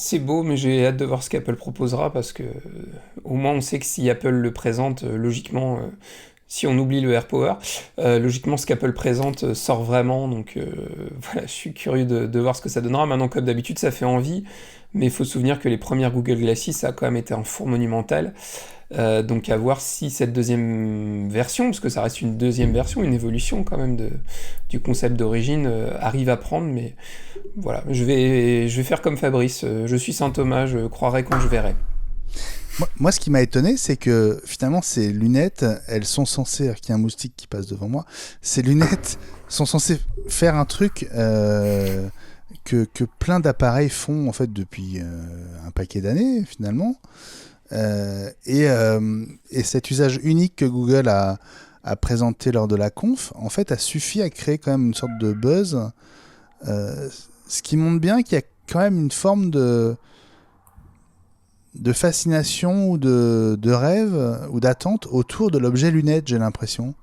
C'est beau, mais j'ai hâte de voir ce qu'Apple proposera parce que au moins on sait que si Apple le présente, logiquement, si on oublie le AirPower, logiquement ce qu'Apple présente sort vraiment. Donc voilà, je suis curieux de voir ce que ça donnera. Maintenant, comme d'habitude, ça fait envie, mais il faut se souvenir que les premières Google Glasses, ça a quand même été un four monumental. Donc à voir si cette deuxième version, parce que ça reste une deuxième version, une évolution quand même du concept d'origine, arrive à prendre, mais voilà, je vais faire comme Fabrice, je suis Saint Thomas, je croirai quand je verrai. Moi, ce qui m'a étonné, c'est que finalement, ces lunettes, elles sont censées, alors qu'il y a un moustique qui passe devant moi, ces lunettes sont censées faire un truc que plein d'appareils font en fait depuis un paquet d'années finalement. Et cet usage unique que Google a présenté lors de la conf, en fait, a suffi à créer quand même une sorte de buzz, ce qui montre bien qu'il y a quand même une forme de fascination ou de rêve ou d'attente autour de l'objet lunette, j'ai l'impression.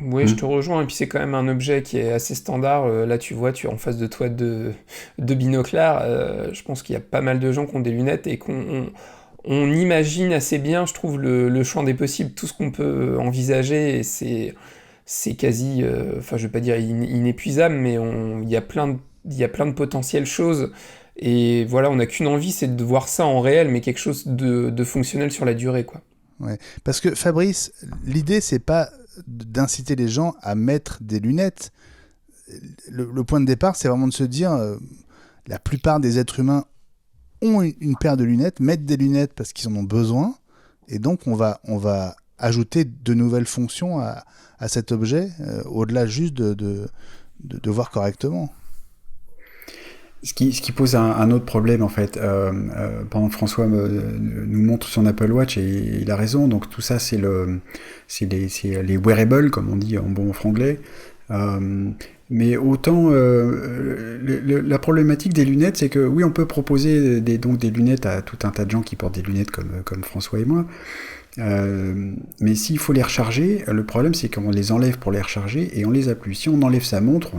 Oui, je te rejoins, et puis c'est quand même un objet qui est assez standard. Là, tu vois, tu as en face de toi deux binoclars. Je pense qu'il y a pas mal de gens qui ont des lunettes et on imagine assez bien, je trouve, le champ des possibles, tout ce qu'on peut envisager, et c'est quasi, je vais pas dire inépuisable, mais il y a plein de potentielles choses, et voilà, on n'a qu'une envie, c'est de voir ça en réel, mais quelque chose de fonctionnel sur la durée, quoi. Ouais. Parce que Fabrice, l'idée, c'est pas d'inciter les gens à mettre des lunettes. Le point de départ, c'est vraiment de se dire, la plupart des êtres humains ont une paire de lunettes, mettent des lunettes parce qu'ils en ont besoin, et donc on va ajouter de nouvelles fonctions à cet objet, au-delà juste de voir correctement. Ce qui pose un autre problème en fait, pendant que François nous montre son Apple Watch, et il a raison, donc tout ça c'est les wearables, comme on dit en bon franglais. Mais autant la problématique des lunettes, c'est que oui, on peut proposer des lunettes à tout un tas de gens qui portent des lunettes comme François et moi. Mais s'il faut les recharger, le problème c'est qu'on les enlève pour les recharger et on les a plus. Si on enlève sa montre,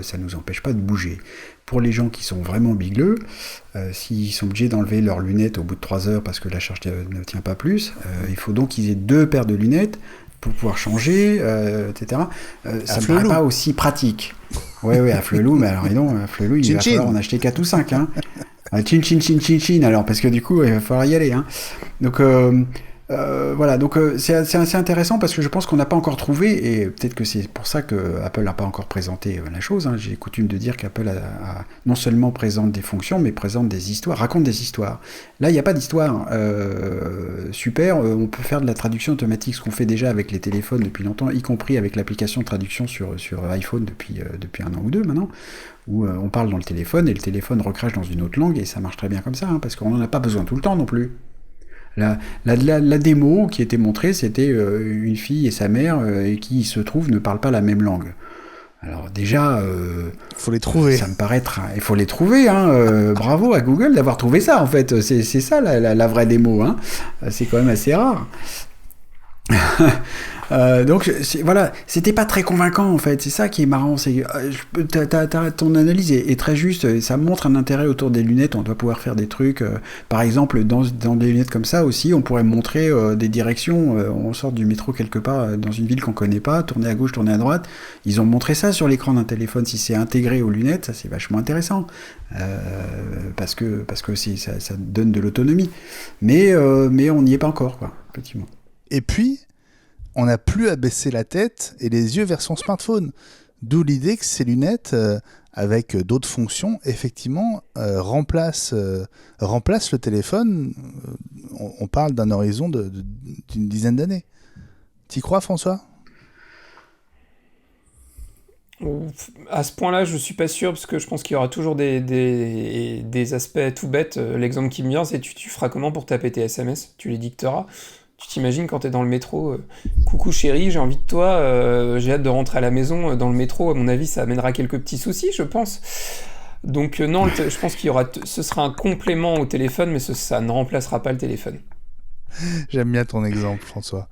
ça nous empêche pas de bouger. Pour les gens qui sont vraiment bigleux, s'ils sont obligés d'enlever leurs lunettes au bout de 3 heures parce que la charge ne tient pas plus, il faut donc qu'ils aient 2 paires de lunettes pour pouvoir changer, etc. Ça me paraît pas aussi pratique. Ouais, à Flelou, mais alors à Flelou, il va falloir en acheter 4 ou 5. Hein. Chin, alors, parce que du coup, il va falloir y aller. Hein. Donc, voilà, donc c'est assez intéressant parce que je pense qu'on n'a pas encore trouvé, et peut-être que c'est pour ça que Apple n'a pas encore présenté la chose. Hein. J'ai coutume de dire qu'Apple a non seulement présente des fonctions, mais présente des histoires, raconte des histoires. Là, il n'y a pas d'histoire. Super, on peut faire de la traduction automatique, ce qu'on fait déjà avec les téléphones depuis longtemps, y compris avec l'application de traduction sur iPhone depuis 1 an ou 2 maintenant, où on parle dans le téléphone et le téléphone recrache dans une autre langue, et ça marche très bien comme ça, hein, parce qu'on n'en a pas besoin tout le temps non plus. La démo qui était montrée, c'était une fille et sa mère et qui, il se trouve, ne parlent pas la même langue. Alors déjà, faut les trouver. Ça me paraît il faut les trouver. Hein, bravo à Google d'avoir trouvé ça. En fait, c'est ça la vraie démo. Hein. C'est quand même assez rare. Donc voilà, c'était pas très convaincant en fait. C'est ça qui est marrant. C'est ton analyse est très juste. Ça montre un intérêt autour des lunettes. On doit pouvoir faire des trucs. Par exemple, dans des lunettes comme ça aussi, on pourrait montrer des directions. On sort du métro quelque part dans une ville qu'on connaît pas, tourner à gauche, tourner à droite. Ils ont montré ça sur l'écran d'un téléphone. Si c'est intégré aux lunettes, ça c'est vachement intéressant parce que ça donne de l'autonomie. Mais on n'y est pas encore, quoi. Effectivement. Et puis, on n'a plus à baisser la tête et les yeux vers son smartphone. D'où l'idée que ces lunettes, avec d'autres fonctions, effectivement, remplacent le téléphone. On parle d'un horizon d'une dizaine d'années. T'y crois, François ? À ce point-là, je suis pas sûr, parce que je pense qu'il y aura toujours des aspects tout bêtes. L'exemple qui me vient, c'est tu feras comment pour taper tes SMS ? Tu les dicteras. Tu t'imagines quand t'es dans le métro, coucou chérie, j'ai envie de toi, j'ai hâte de rentrer à la maison. Dans le métro, à mon avis, ça amènera quelques petits soucis, je pense. Donc non, je pense qu'il y aura, ce sera un complément au téléphone, mais ça ne remplacera pas le téléphone. J'aime bien ton exemple, François.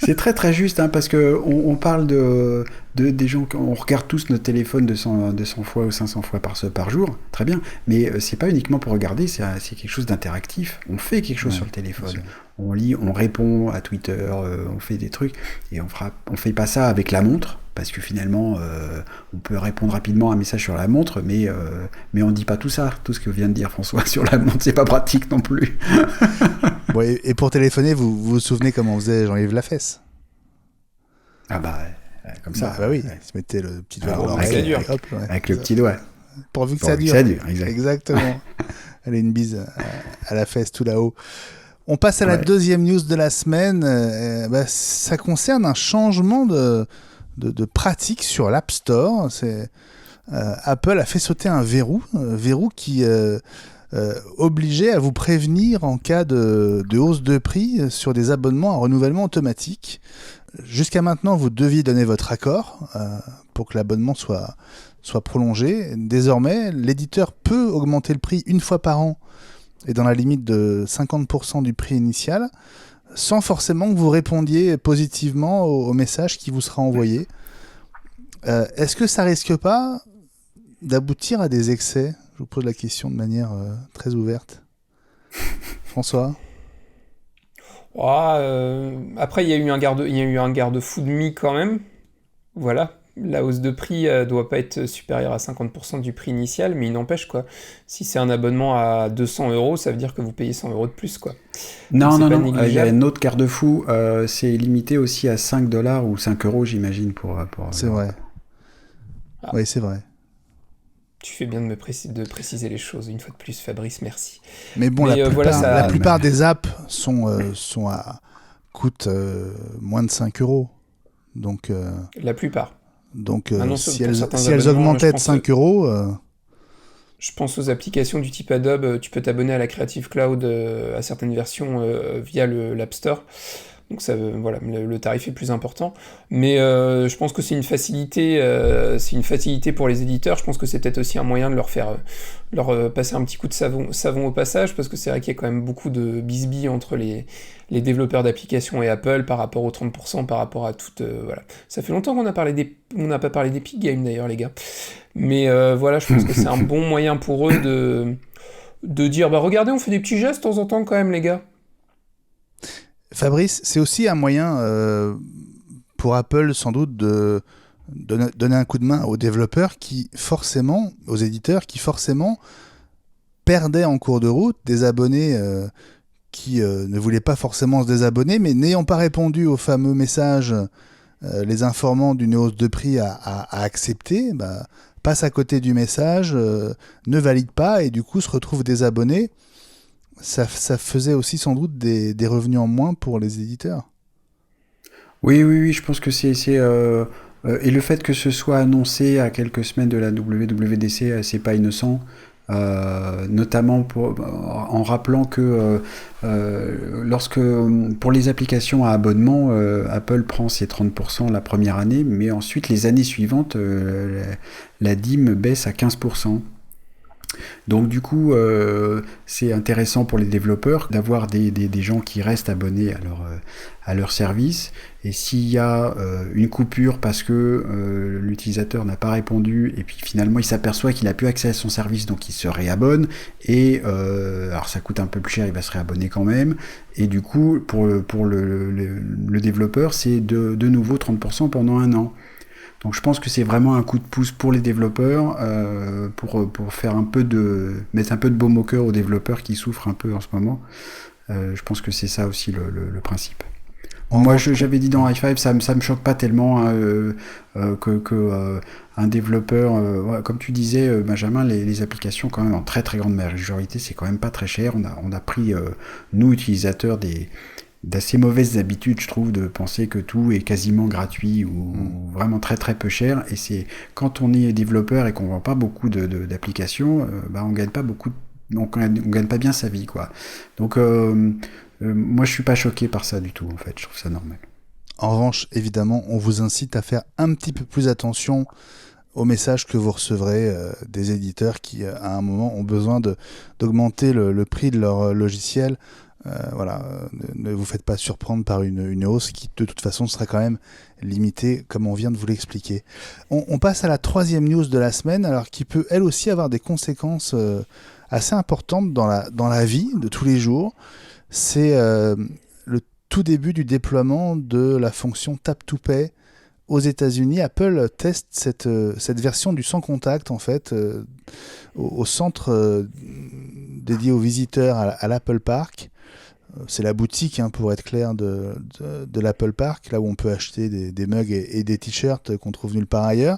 C'est très très juste, parce que on parle des gens, on regarde tous notre téléphone 200 fois ou 500 fois par jour, très bien, mais c'est pas uniquement pour regarder, c'est quelque chose d'interactif. On fait quelque chose sur le téléphone. On lit, on répond à Twitter, on fait des trucs, et on fait pas ça avec la montre, parce que finalement, on peut répondre rapidement à un message sur la montre, mais on dit pas tout ça, tout ce que vient de dire François sur la montre, c'est pas pratique non plus. Bon, et pour téléphoner, vous souvenez comment on faisait Jean-Yves Lafesse ? Ah bah, comme ça. Bah oui, il se mettait le petit doigt dans l'oreille, avec le petit doigt. Pourvu que ça dure. Exactement. Allez, une bise à la fesse tout là-haut. On passe à la deuxième news de la semaine. Ça concerne un changement de pratique sur l'App Store. Apple a fait sauter un verrou qui obligeait à vous prévenir en cas de hausse de prix sur des abonnements à renouvellement automatique. Jusqu'à maintenant, vous deviez donner votre accord pour que l'abonnement soit prolongé. Désormais, l'éditeur peut augmenter le prix une fois par an et dans la limite de 50% du prix initial, sans forcément que vous répondiez positivement au message qui vous sera envoyé. Est-ce que ça risque pas d'aboutir à des excès ? Je vous pose la question de manière très ouverte. François ? Après, il y a eu un garde-fou de mi quand même. Voilà. La hausse de prix doit pas être supérieure à 50% du prix initial, mais il n'empêche, quoi. Si c'est un abonnement à 200 €, ça veut dire que vous payez 100 € de plus, quoi. Non, il y a un autre garde-fou, c'est limité aussi à 5 $ ou 5 €, j'imagine, pour... C'est vrai. Oui, c'est vrai. Tu fais bien de préciser les choses, une fois de plus, Fabrice, merci. Mais bon, la plupart des apps coûtent moins de 5 €. Donc, la plupart. Donc, si elles augmentaient de 5 €... Je pense aux applications du type Adobe. Tu peux t'abonner à la Creative Cloud à certaines versions via l'App Store. Donc ça, voilà, le tarif est plus important. Mais je pense que c'est une facilité pour les éditeurs. Je pense que c'est peut-être aussi un moyen de leur passer un petit coup de savon au passage, parce que c'est vrai qu'il y a quand même beaucoup de bisbilles entre les développeurs d'applications et Apple par rapport aux 30%, par rapport à toute... voilà. Ça fait longtemps qu'on n'a pas parlé d'Epic Games d'ailleurs, les gars. Mais voilà, je pense que c'est un bon moyen pour eux de dire, regardez, on fait des petits gestes de temps en temps quand même, les gars. Fabrice, c'est aussi un moyen pour Apple sans doute de donner un coup de main aux développeurs aux éditeurs qui forcément perdaient en cours de route des abonnés qui ne voulaient pas forcément se désabonner, mais n'ayant pas répondu au fameux message les informant d'une hausse de prix à accepter, passent à côté du message, ne valident pas et du coup se retrouvent désabonnés. Ça faisait aussi sans doute des revenus en moins pour les éditeurs. Oui, je pense que c'est et le fait que ce soit annoncé à quelques semaines de la WWDC, c'est pas innocent, notamment en rappelant que pour les applications à abonnement, Apple prend ses 30% la première année, mais ensuite les années suivantes, la dîme baisse à 15%. Donc du coup, c'est intéressant pour les développeurs d'avoir des gens qui restent abonnés à leur service. Et s'il y a une coupure parce que l'utilisateur n'a pas répondu et puis finalement il s'aperçoit qu'il n'a plus accès à son service, donc il se réabonne. Et alors ça coûte un peu plus cher, il va se réabonner quand même. Et du coup, pour le développeur, c'est de nouveau 30% pendant un an. Donc je pense que c'est vraiment un coup de pouce pour les développeurs, pour faire mettre un peu de baume au cœur aux développeurs qui souffrent un peu en ce moment. Je pense que c'est ça aussi le principe. Moi, j'avais dit dans High Five, ça me choque pas tellement que un développeur, comme tu disais, Benjamin, les applications quand même en très très grande majorité, c'est quand même pas très cher. On a pris nous utilisateurs d'assez mauvaises habitudes, je trouve, de penser que tout est quasiment gratuit ou vraiment très très peu cher. Et c'est quand on est développeur et qu'on vend pas beaucoup d'applications, on gagne pas beaucoup, on gagne pas bien sa vie, quoi. Donc moi, je suis pas choqué par ça du tout, en fait. Je trouve ça normal. En revanche, évidemment, on vous incite à faire un petit peu plus attention aux messages que vous recevrez des éditeurs qui, à un moment, ont besoin d'augmenter le prix de leur logiciel. Ne vous faites pas surprendre par une hausse qui, de toute façon, sera quand même limitée, comme on vient de vous l'expliquer. On passe à la troisième news de la semaine, alors qui peut, elle aussi, avoir des conséquences assez importantes dans la vie de tous les jours. C'est le tout début du déploiement de la fonction Tap to Pay aux États-Unis. Apple teste cette version du sans contact en fait au centre dédié aux visiteurs à l'Apple Park. C'est la boutique, pour être clair, de l'Apple Park, là où on peut acheter des mugs et des t-shirts qu'on trouve nulle part ailleurs.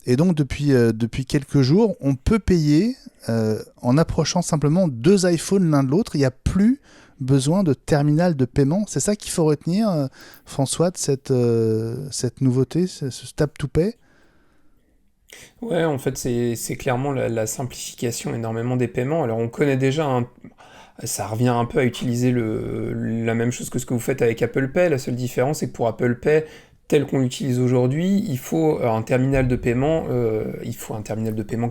Et donc depuis quelques jours, on peut payer en approchant simplement deux iPhones l'un de l'autre. Il n'y a plus besoin de terminal de paiement. C'est ça qu'il faut retenir, François, de cette nouveauté, ce Tap to Pay? Ouais, en fait, c'est clairement la simplification énormément des paiements. Alors, on connaît déjà ça revient un peu à utiliser la même chose que ce que vous faites avec Apple Pay. La seule différence, c'est que pour Apple Pay, tel qu'on l'utilise aujourd'hui, il faut un terminal de paiement,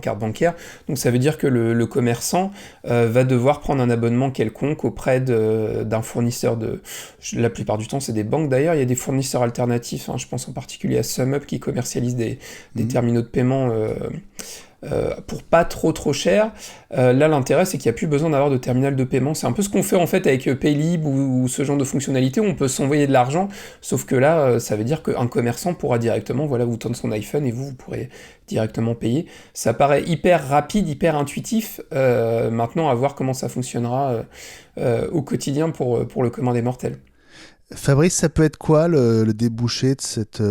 carte bancaire. Donc ça veut dire que le commerçant va devoir prendre un abonnement quelconque auprès d'un fournisseur la plupart du temps, c'est des banques d'ailleurs. Il y a des fournisseurs alternatifs. Je pense en particulier à SumUp qui commercialise des terminaux de paiement. Pour pas trop cher. Là, l'intérêt, c'est qu'il n'y a plus besoin d'avoir de terminal de paiement. C'est un peu ce qu'on fait en fait avec Paylib ou ce genre de fonctionnalité où on peut s'envoyer de l'argent, sauf que là, ça veut dire qu'un commerçant pourra directement, vous tendre son iPhone et vous pourrez directement payer. Ça paraît hyper rapide, hyper intuitif. Maintenant, à voir comment ça fonctionnera au quotidien pour le commun des mortels. Fabrice, ça peut être quoi le débouché de cette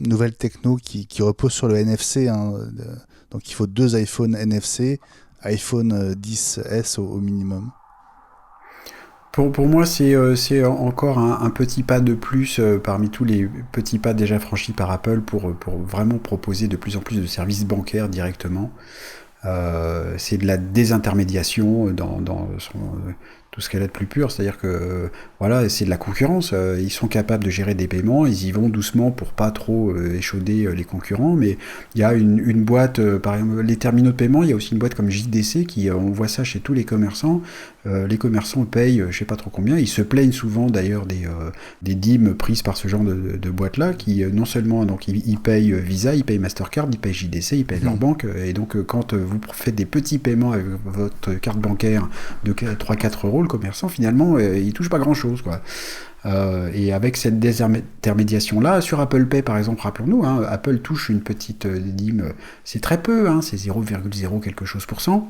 nouvelle techno qui repose sur le NFC, donc il faut deux iPhone NFC, iPhone 10S au minimum. Pour moi, c'est encore un petit pas de plus parmi tous les petits pas déjà franchis par Apple pour vraiment proposer de plus en plus de services bancaires directement. C'est de la désintermédiation dans tout ce qu'elle a de plus pur, c'est-à-dire que c'est de la concurrence, ils sont capables de gérer des paiements, ils y vont doucement pour pas trop échauder les concurrents, mais il y a une boîte, par exemple les terminaux de paiement, il y a aussi une boîte comme JDC on voit ça chez tous les commerçants payent je sais pas trop combien, ils se plaignent souvent d'ailleurs des dîmes prises par ce genre de boîtes-là, qui non seulement donc ils payent Visa, ils payent Mastercard, ils payent JDC, ils payent leur banque, et donc quand vous faites des petits paiements avec votre carte bancaire de 3-4 euros, le commerçant finalement il touche pas grand-chose, quoi. Et avec cette désintermédiation-là, sur Apple Pay par exemple, rappelons-nous, Apple touche une petite dîme, c'est très peu, c'est 0,0 quelque chose %.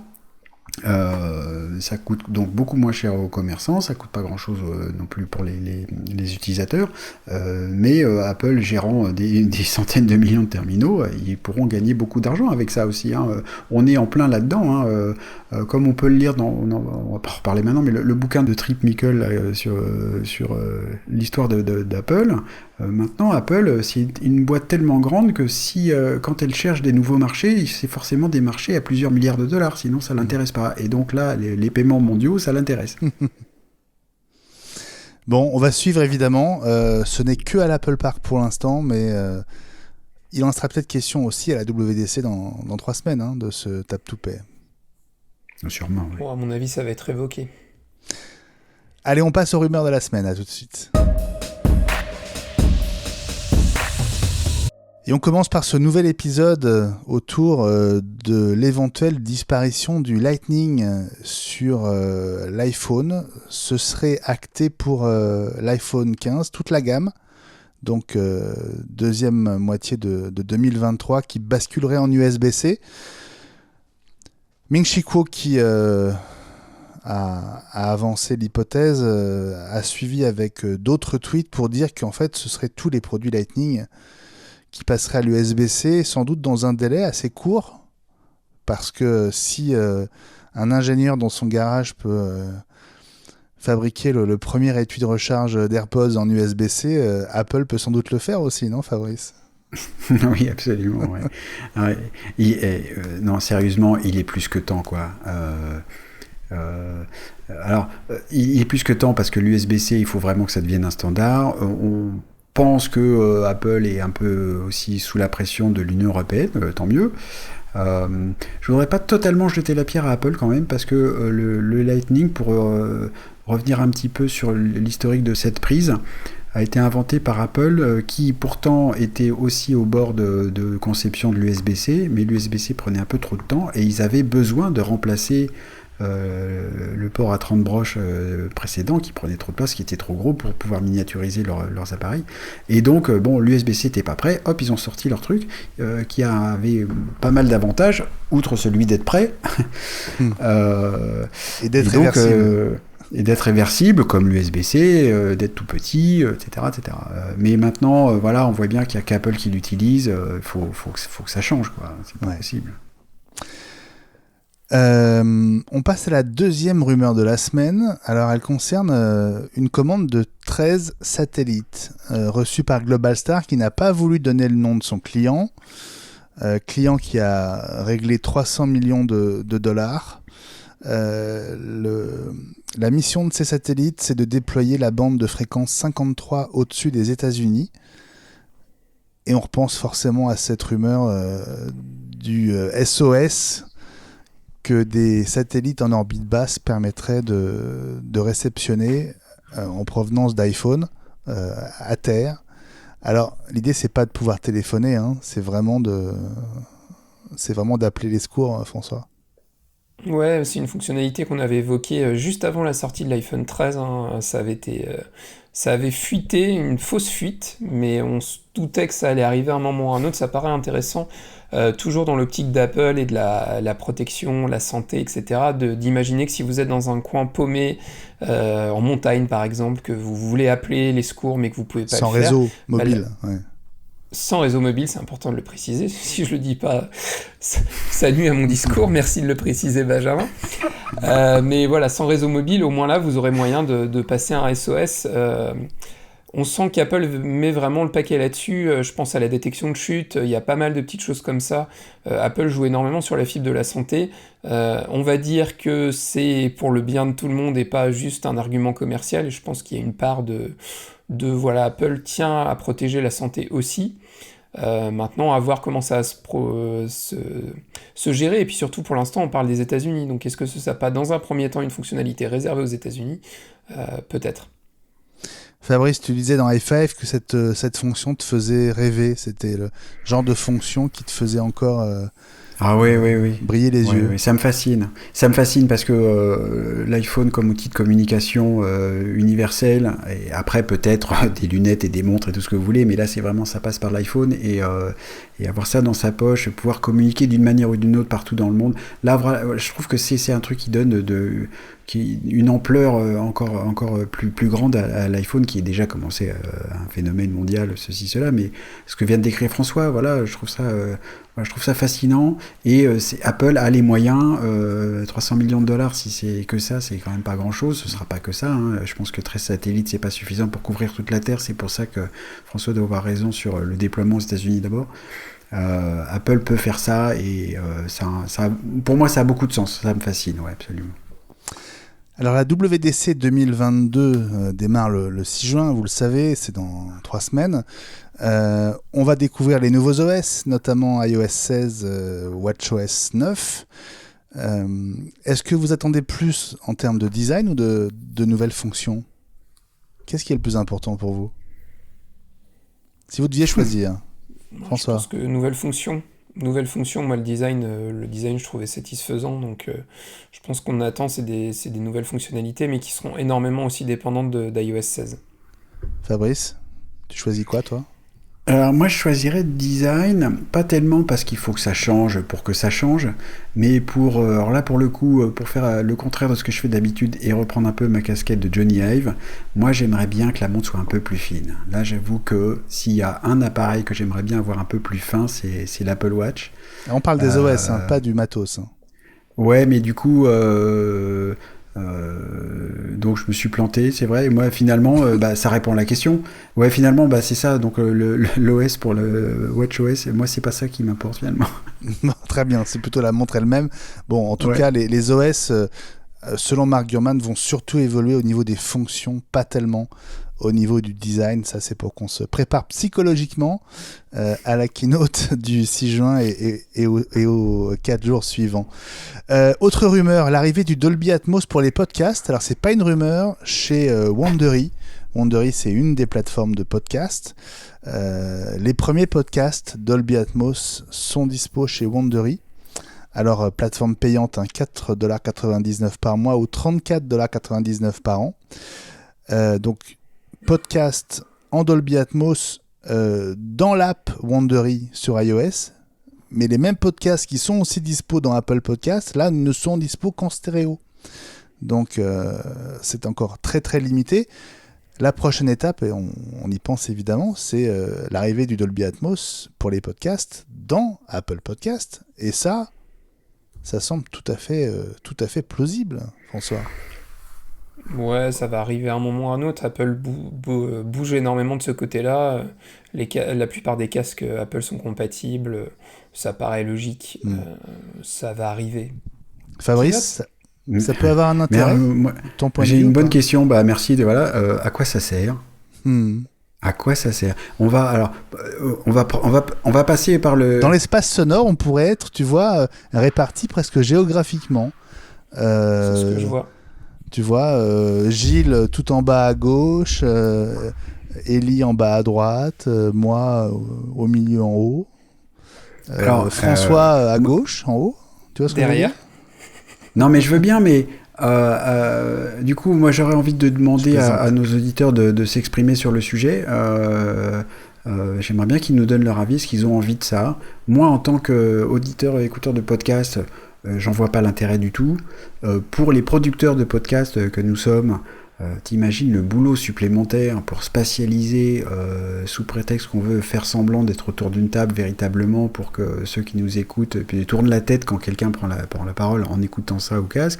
Ça coûte donc beaucoup moins cher aux commerçants, ça coûte pas grand chose non plus pour les utilisateurs, mais Apple gérant des centaines de millions de terminaux, ils pourront gagner beaucoup d'argent avec ça aussi. On est en plein là-dedans, comme on peut le lire on va pas en reparler maintenant, mais le bouquin de Trip Mickle sur l'histoire d'Apple. Maintenant, Apple, c'est une boîte tellement grande que quand elle cherche des nouveaux marchés, c'est forcément des marchés à plusieurs milliards de dollars, sinon ça l'intéresse pas. Et donc là, les paiements mondiaux, ça l'intéresse. Bon, on va suivre évidemment. Ce n'est que à l'Apple Park pour l'instant, mais il en sera peut-être question aussi à la WWDC dans 3 semaines de ce Tap to Pay. Sûrement, oui. Bon, à mon avis, ça va être révoqué. Allez, on passe aux rumeurs de la semaine, à tout de suite. Et on commence par ce nouvel épisode autour de l'éventuelle disparition du Lightning sur l'iPhone. Ce serait acté pour l'iPhone 15, toute la gamme. Donc deuxième moitié de 2023 qui basculerait en USB-C. Ming-Chi Kuo qui a avancé l'hypothèse, a suivi avec d'autres tweets pour dire qu'en fait ce seraient tous les produits Lightning qui passeraient à l'USB-C, sans doute dans un délai assez court, parce que si un ingénieur dans son garage peut fabriquer le premier étui de recharge d'AirPods en USB-C, Apple peut sans doute le faire aussi, non Fabrice ? Oui, absolument. Ouais. Non, sérieusement, il est plus que temps, quoi. Alors, il est plus que temps parce que l'USB-C, il faut vraiment que ça devienne un standard. On pense que Apple est un peu aussi sous la pression de l'Union européenne, tant mieux. Je voudrais pas totalement jeter la pierre à Apple quand même, parce que le Lightning, pour revenir un petit peu sur l'historique de cette prise, a été inventé par Apple, qui pourtant était aussi au bord de conception de l'USB-C, mais l'USB-C prenait un peu trop de temps, et ils avaient besoin de remplacer le port à 30 broches précédent qui prenait trop de place, qui était trop gros pour pouvoir miniaturiser leurs appareils. Et donc, l'USB-C n'était pas prêt. Hop, ils ont sorti leur truc qui avait pas mal d'avantages, outre celui d'être prêt. Et d'être réversible. Et d'être réversible, comme l'USB-C, d'être tout petit, etc. etc. Mais maintenant, voilà, on voit bien qu'il n'y a qu'Apple qui l'utilise. Il faut que ça change, quoi. C'est pas possible. On passe à la deuxième rumeur de la semaine. Alors, elle concerne une commande de 13 satellites reçus par Globalstar, qui n'a pas voulu donner le nom de son client. Client qui a réglé 300 millions de dollars. La mission de ces satellites, c'est de déployer la bande de fréquence 53 au-dessus des États-Unis. Et on repense forcément à cette rumeur du SOS, que des satellites en orbite basse permettraient de réceptionner en provenance d'iPhone à terre. Alors, l'idée, c'est pas de pouvoir téléphoner, hein, c'est vraiment d'appeler les secours, François. Ouais, c'est une fonctionnalité qu'on avait évoquée juste avant la sortie de l'iPhone 13. Hein. Ça avait fuité, une fausse fuite, mais on se doutait que ça allait arriver à un moment ou à un autre. Ça paraît intéressant, toujours dans l'optique d'Apple et de la protection, la santé, etc., d'imaginer que si vous êtes dans un coin paumé, en montagne par exemple, que vous voulez appeler les secours mais que vous pouvez pas le faire. Sans réseau mobile, ouais. Sans réseau mobile, c'est important de le préciser. Si je le dis pas, ça nuit à mon discours. Merci de le préciser, Benjamin. Mais voilà, sans réseau mobile, au moins là, vous aurez moyen de passer un SOS. On sent qu'Apple met vraiment le paquet là-dessus. Je pense à la détection de chute. Il y a pas mal de petites choses comme ça. Apple joue énormément sur la fibre de la santé. On va dire que c'est pour le bien de tout le monde et pas juste un argument commercial. Et je pense qu'il y a une part voilà, Apple tient à protéger la santé aussi. Maintenant, à voir comment ça va se gérer. Et puis surtout, pour l'instant, on parle des États-Unis. Donc, est-ce que ce sera pas dans un premier temps une fonctionnalité réservée aux États-Unis ? Peut-être. Fabrice, tu disais dans i5 que cette fonction te faisait rêver. C'était le genre de fonction qui te faisait encore briller les yeux. Oui, ça me fascine. Ça me fascine parce que l'iPhone comme outil de communication universel, et après peut-être des lunettes et des montres et tout ce que vous voulez, mais là c'est vraiment, ça passe par l'iPhone et avoir ça dans sa poche, pouvoir communiquer d'une manière ou d'une autre partout dans le monde. Là, je trouve que c'est un truc qui donne une ampleur encore plus grande à l'iPhone, qui est déjà commencé un phénomène mondial, ceci, cela, mais ce que vient de décrire François, voilà, je trouve ça fascinant, et Apple a les moyens, 300 millions de dollars, si c'est que ça, c'est quand même pas grand-chose, ce sera pas que ça, hein. Je pense que 13 satellites, c'est pas suffisant pour couvrir toute la Terre, c'est pour ça que François doit avoir raison sur le déploiement aux États-Unis d'abord. Apple peut faire ça, et ça, pour moi, ça a beaucoup de sens, ça me fascine, ouais, absolument. Alors la WDC 2022 démarre le 6 juin, vous le savez, c'est dans 3 semaines. On va découvrir les nouveaux OS, notamment iOS 16, WatchOS 9. Est-ce que vous attendez plus en termes de design ou de nouvelles fonctions? Qu'est-ce qui est le plus important pour vous? Si vous deviez choisir, François. Je pense que nouvelle fonction, moi le design, je trouvais satisfaisant, donc je pense qu'on attend, c'est des nouvelles fonctionnalités, mais qui seront énormément aussi dépendantes d'iOS 16. Fabrice, tu choisis quoi, toi? Alors moi je choisirais design, pas tellement parce qu'il faut que ça change pour que ça change, mais alors là pour le coup, pour faire le contraire de ce que je fais d'habitude et reprendre un peu ma casquette de Johnny Ive, moi j'aimerais bien que la montre soit un peu plus fine. Là j'avoue que s'il y a un appareil que j'aimerais bien avoir un peu plus fin, c'est l'Apple Watch. On parle des OS, pas du matos. Ouais, mais du coup, donc je me suis planté, c'est vrai. Et moi, finalement, ça répond à la question. Ouais, finalement, c'est ça. Donc l'OS pour le WatchOS, moi, c'est pas ça qui m'importe finalement. Très bien, c'est plutôt la montre elle-même. Bon, en tout cas, les OS, selon Mark Gurman, vont surtout évoluer au niveau des fonctions, pas tellement au niveau du design. Ça, c'est pour qu'on se prépare psychologiquement à la keynote du 6 juin et aux 4 jours suivants. Autre rumeur, l'arrivée du Dolby Atmos pour les podcasts. Alors, c'est pas une rumeur chez Wondery. Wondery, c'est une des plateformes de podcast. Les premiers podcasts Dolby Atmos sont dispo chez Wondery. Alors, plateforme payante, $4,99 par mois ou $34,99 par an. Donc, podcast en Dolby Atmos dans l'app Wondery sur iOS, mais les mêmes podcasts qui sont aussi dispo dans Apple Podcasts, là, ne sont dispo qu'en stéréo. Donc, c'est encore très très limité. La prochaine étape, et on y pense évidemment, c'est l'arrivée du Dolby Atmos pour les podcasts dans Apple Podcasts. Et ça semble tout à fait plausible, François. Ouais, ça va arriver à un moment ou à un autre. Apple bouge énormément de ce côté-là. La plupart des casques Apple sont compatibles. Ça paraît logique. Ça va arriver. Fabrice, ça peut avoir un intérêt. Ton point de j'ai vue, une bonne question. Merci. À quoi ça sert? À quoi ça sert? On va passer par le... Dans l'espace sonore, on pourrait être, tu vois, réparti presque géographiquement. C'est ce que je vois. Tu vois, Gilles tout en bas à gauche, Ellie en bas à droite, moi au milieu en haut, François à gauche en haut. Tu vois ce derrière? Non, mais je veux bien, mais du coup, moi j'aurais envie de demander à nos auditeurs de s'exprimer sur le sujet. J'aimerais bien qu'ils nous donnent leur avis, ce qu'ils ont envie de ça. Moi, en tant qu'auditeur et écouteur de podcast, j'en vois pas l'intérêt du tout. Pour les producteurs de podcasts que nous sommes, t'imagines le boulot supplémentaire pour spatialiser sous prétexte qu'on veut faire semblant d'être autour d'une table véritablement pour que ceux qui nous écoutent puis tournent la tête quand quelqu'un prend la parole en écoutant ça au casque.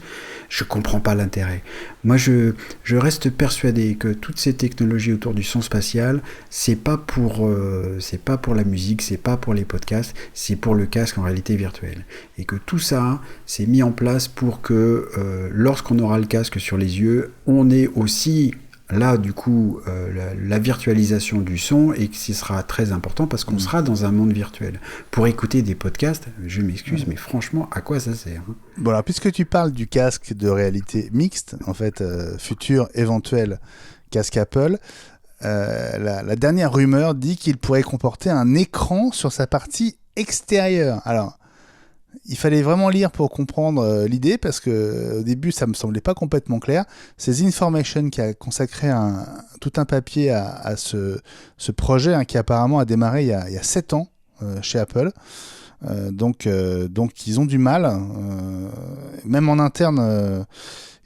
Je comprends pas l'intérêt. Moi je reste persuadé que toutes ces technologies autour du son spatial, c'est pas pour la musique, c'est pas pour les podcasts, c'est pour le casque en réalité virtuelle. Et que tout ça, c'est mis en place pour que lorsqu'on aura le casque sur les yeux, on ait aussi là du coup la virtualisation du son, et que ce sera très important parce qu'on sera dans un monde virtuel. Pour écouter des podcasts, je m'excuse, mais franchement, à quoi ça sert, hein? Bon, alors puisque tu parles du casque de réalité mixte, en fait, futur éventuel casque Apple, la dernière rumeur dit qu'il pourrait comporter un écran sur sa partie extérieure. Alors, il fallait vraiment lire pour comprendre l'idée, parce que au début ça me semblait pas complètement clair. C'est The Information qui a consacré tout un papier à ce projet, qui apparemment a démarré il y a 7 ans chez Apple. Donc ils ont du mal, même en interne,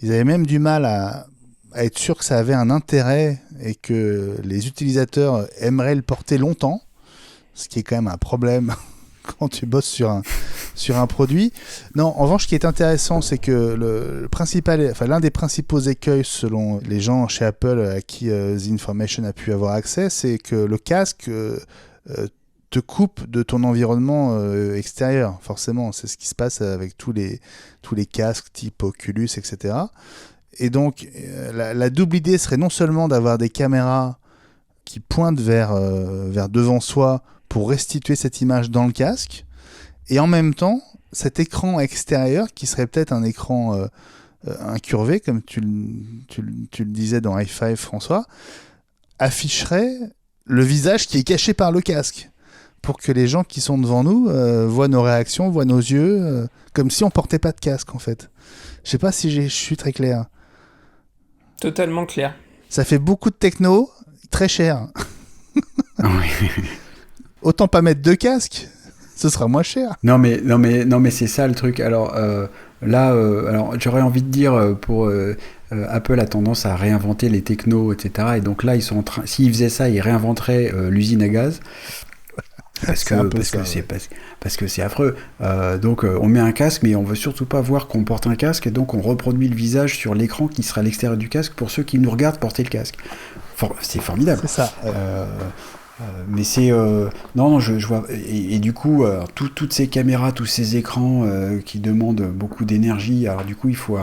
ils avaient même du mal à être sûrs que ça avait un intérêt et que les utilisateurs aimeraient le porter longtemps, ce qui est quand même un problème quand tu bosses sur un produit. Non, en revanche, ce qui est intéressant, c'est que l'un des principaux écueils selon les gens chez Apple à qui The Information a pu avoir accès, c'est que le casque te coupe de ton environnement extérieur. Forcément, c'est ce qui se passe avec tous les casques type Oculus, etc. Et donc, la double idée serait non seulement d'avoir des caméras qui pointent vers devant soi pour restituer cette image dans le casque, Et en même temps, cet écran extérieur, qui serait peut-être un écran incurvé, comme tu le disais dans High Five, François, afficherait le visage qui est caché par le casque, pour que les gens qui sont devant nous voient nos réactions, voient nos yeux, comme si on portait pas de casque, en fait. Je sais pas si je suis très clair. Totalement clair. Ça fait beaucoup de techno, très cher. Oui. Autant pas mettre de casque, ce sera moins cher. Non mais c'est ça le truc. Alors alors j'aurais envie de dire Apple a tendance à réinventer les technos, etc. Et donc là ils sont en train, s'ils faisaient ça, ils réinventeraient l'usine à gaz. Parce que c'est affreux. Donc on met un casque, mais on veut surtout pas voir qu'on porte un casque, et donc on reproduit le visage sur l'écran qui sera à l'extérieur du casque pour ceux qui nous regardent porter le casque. C'est formidable. C'est ça. Mais c'est non je vois, et du coup toutes ces caméras, tous ces écrans qui demandent beaucoup d'énergie, alors du coup il faut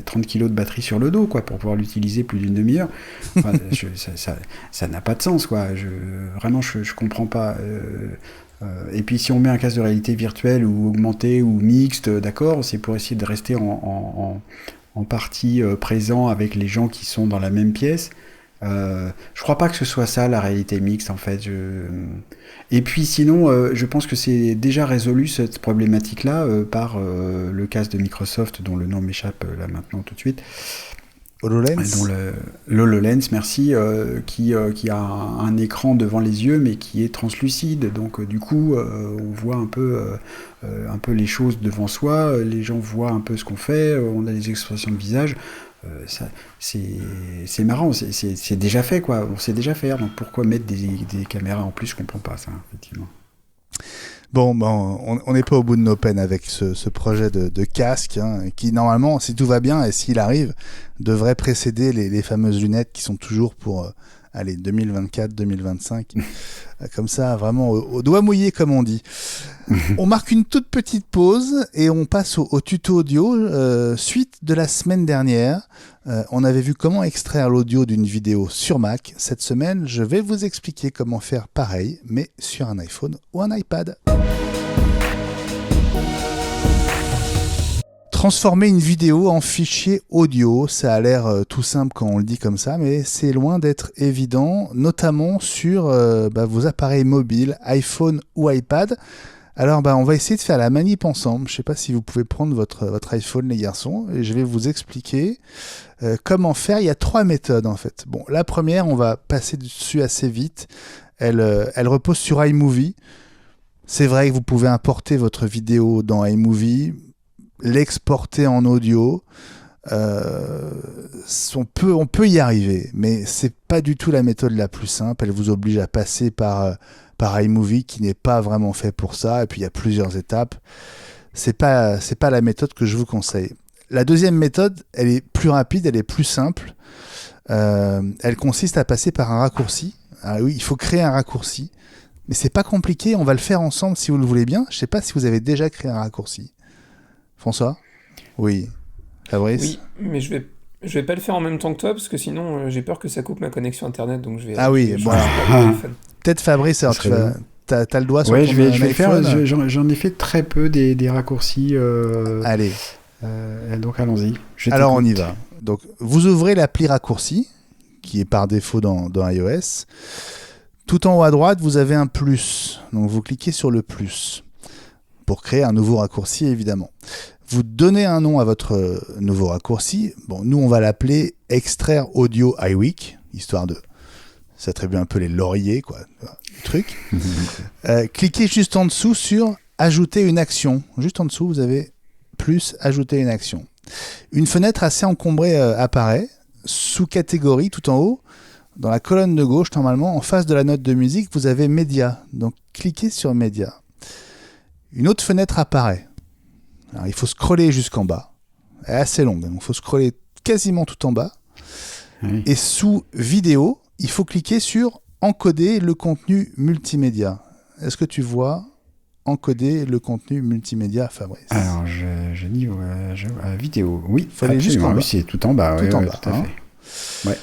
30 kilos de batterie sur le dos quoi pour pouvoir l'utiliser plus d'une demi-heure. Enfin, ça n'a pas de sens quoi. Vraiment je comprends pas. Et puis si on met un casque de réalité virtuelle ou augmenté ou mixte, d'accord, c'est pour essayer de rester en partie présent avec les gens qui sont dans la même pièce. Je crois pas que ce soit ça la réalité mixte en fait. Et puis sinon, je pense que c'est déjà résolu cette problématique-là par le casque de Microsoft dont le nom m'échappe là maintenant tout de suite. HoloLens. L'HoloLens, merci, qui a un écran devant les yeux mais qui est translucide. Donc du coup, on voit un peu les choses devant soi. Les gens voient un peu ce qu'on fait. On a des expressions de visage. C'est marrant, c'est déjà fait quoi, on sait déjà faire, donc pourquoi mettre des caméras en plus, je comprends pas ça, effectivement. Bon, on n'est pas au bout de nos peines avec ce projet de casque, hein, qui normalement, si tout va bien et s'il arrive, devrait précéder les fameuses lunettes qui sont toujours pour 2024, 2025. Comme ça, vraiment au doigt mouillé, comme on dit. On marque une toute petite pause et on passe au tuto audio, suite de la semaine dernière. On avait vu comment extraire l'audio d'une vidéo sur Mac. Cette semaine, je vais vous expliquer comment faire pareil, mais sur un iPhone ou un iPad. Transformer une vidéo en fichier audio, ça a l'air tout simple quand on le dit comme ça, mais c'est loin d'être évident, notamment sur vos appareils mobiles, iPhone ou iPad. Alors on va essayer de faire la manip ensemble. Je ne sais pas si vous pouvez prendre votre iPhone, les garçons, et je vais vous expliquer comment faire. Il y a 3 méthodes en fait. Bon, la première, on va passer dessus assez vite. Elle repose sur iMovie. C'est vrai que vous pouvez importer votre vidéo dans iMovie, l'exporter en audio, on peut y arriver, mais c'est pas du tout la méthode la plus simple. Elle vous oblige à passer par iMovie, qui n'est pas vraiment fait pour ça, et puis il y a plusieurs étapes. C'est pas la méthode que je vous conseille. La deuxième méthode, elle est plus rapide, elle est plus simple. Elle consiste à passer par un raccourci. Ah oui, il faut créer un raccourci, mais c'est pas compliqué, on va le faire ensemble si vous le voulez bien. Je sais pas si vous avez déjà créé un raccourci. François ? Oui. Fabrice ? Oui, mais je vais pas le faire en même temps que toi, parce que sinon j'ai peur que ça coupe ma connexion internet, donc je vais... Ah oui, bon alors, peut-être Fabrice, alors t'as le doigt sur ton je vais iPhone. faire, j'en ai fait très peu des raccourcis. Allez. Donc allons-y. Alors on y va. Donc vous ouvrez l'appli raccourci, qui est par défaut dans iOS. Tout en haut à droite, vous avez un plus. Donc vous cliquez sur le plus pour créer un nouveau raccourci, évidemment. Vous donnez un nom à votre nouveau raccourci. Bon, nous, on va l'appeler extraire audio iWeek, histoire de s'attribuer un peu les lauriers, quoi, le truc. Cliquez juste en dessous sur ajouter une action. Juste en dessous, vous avez plus ajouter une action. Une fenêtre assez encombrée apparaît, sous catégorie, tout en haut. Dans la colonne de gauche, normalement, en face de la note de musique, vous avez média. Donc, cliquez sur média. Une autre fenêtre apparaît. Alors, il faut scroller jusqu'en bas. Elle est assez longue, donc il faut scroller quasiment tout en bas. Oui. Et sous vidéo, il faut cliquer sur encoder le contenu multimédia. Est-ce que tu vois encoder le contenu multimédia, Fabrice ? Alors, je dis vidéo. Oui, il faut aller jusqu'en bas. Oui, c'est tout en bas. Tout en bas, tout à fait. Ouais.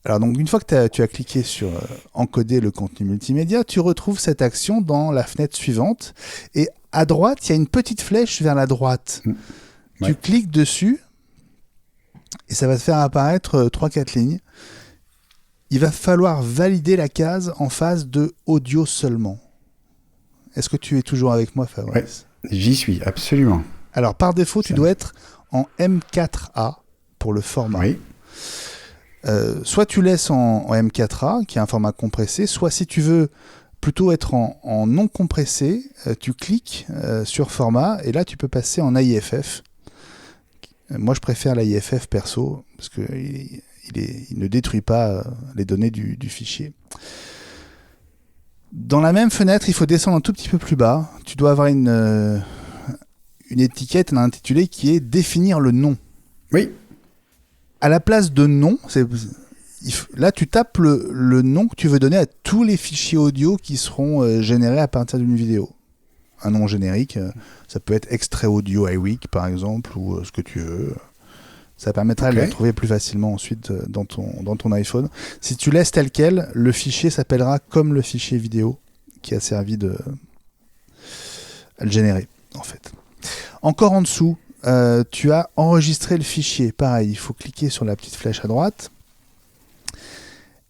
Alors donc une fois que tu as cliqué sur encoder le contenu multimédia, tu retrouves cette action dans la fenêtre suivante et à droite, il y a une petite flèche vers la droite. Tu cliques dessus et ça va te faire apparaître 3-4 lignes. Il va falloir valider la case en phase de audio seulement. Est-ce que tu es toujours avec moi, Fabrice ? Ouais, j'y suis, absolument. Alors, par défaut, tu dois être en M4A pour le format. Oui. Soit tu laisses en M4A, qui est un format compressé, soit si tu veux plutôt être en non compressé, tu cliques sur format, et là, tu peux passer en AIFF. Moi, je préfère l'AIFF perso, parce qu'il ne détruit pas les données du fichier. Dans la même fenêtre, il faut descendre un tout petit peu plus bas. Tu dois avoir une étiquette, un intitulé qui est « Définir le nom ». Oui. À la place de nom, là, tu tapes le nom que tu veux donner à tous les fichiers audio qui seront générés à partir d'une vidéo. Un nom générique, ça peut être extrait audio iWeek, par exemple, ou ce que tu veux. Ça permettra de le trouver plus facilement ensuite dans ton iPhone. Si tu laisses tel quel, le fichier s'appellera comme le fichier vidéo qui a servi à le générer, en fait. Encore en dessous, tu as enregistré le fichier. Pareil, il faut cliquer sur la petite flèche à droite.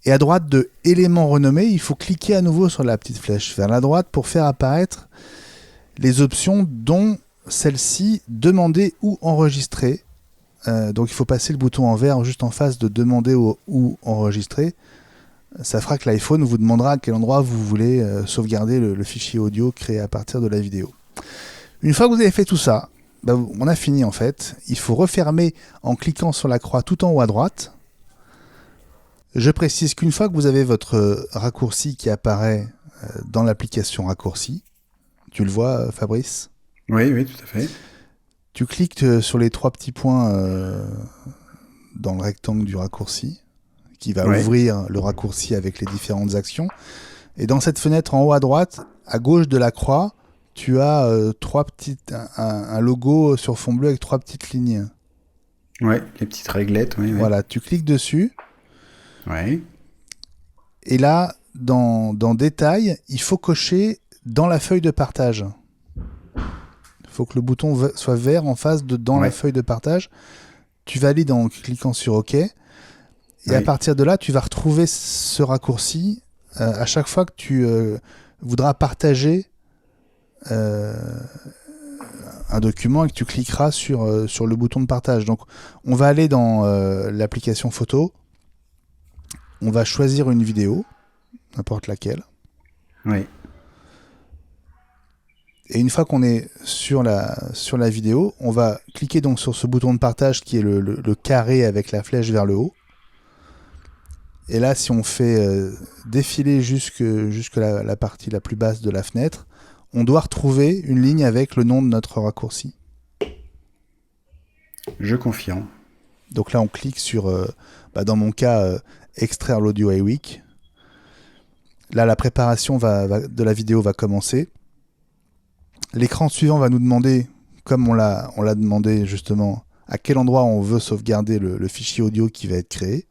Et à droite de éléments renommés, il faut cliquer à nouveau sur la petite flèche vers la droite pour faire apparaître les options dont celle-ci, demander ou enregistrer. Donc il faut passer le bouton en vert juste en face de demander ou enregistrer. Ça fera que l'iPhone vous demandera à quel endroit vous voulez sauvegarder le fichier audio créé à partir de la vidéo. Une fois que vous avez fait tout ça, on a fini en fait. Il faut refermer en cliquant sur la croix tout en haut à droite. Je précise qu'une fois que vous avez votre raccourci qui apparaît dans l'application raccourci, tu le vois Fabrice ? Oui, tout à fait. Tu cliques sur les 3 petits points dans le rectangle du raccourci, qui va ouvrir le raccourci avec les différentes actions. Et dans cette fenêtre en haut à droite, à gauche de la croix, tu as un logo sur fond bleu avec 3 petites lignes. Ouais, les petites réglettes. Oui. Voilà, tu cliques dessus. Ouais. Et là, dans Détails, il faut cocher dans la feuille de partage. Il faut que le bouton soit vert en face de dans la feuille de partage. Tu valides en cliquant sur OK. Et à partir de là, tu vas retrouver ce raccourci à chaque fois que tu voudras partager un document et que tu cliqueras sur le bouton de partage. Donc, on va aller dans l'application photo. On va choisir une vidéo, n'importe laquelle. Oui. Et une fois qu'on est sur la vidéo, on va cliquer donc sur ce bouton de partage qui est le carré avec la flèche vers le haut. Et là, si on fait défiler jusque la partie la plus basse de la fenêtre, on doit retrouver une ligne avec le nom de notre raccourci. Je confirme. Donc là, on clique sur, dans mon cas, extraire l'audio iWeek. Là, la préparation de la vidéo va commencer. L'écran suivant va nous demander, comme on l'a demandé justement, à quel endroit on veut sauvegarder le fichier audio qui va être créé.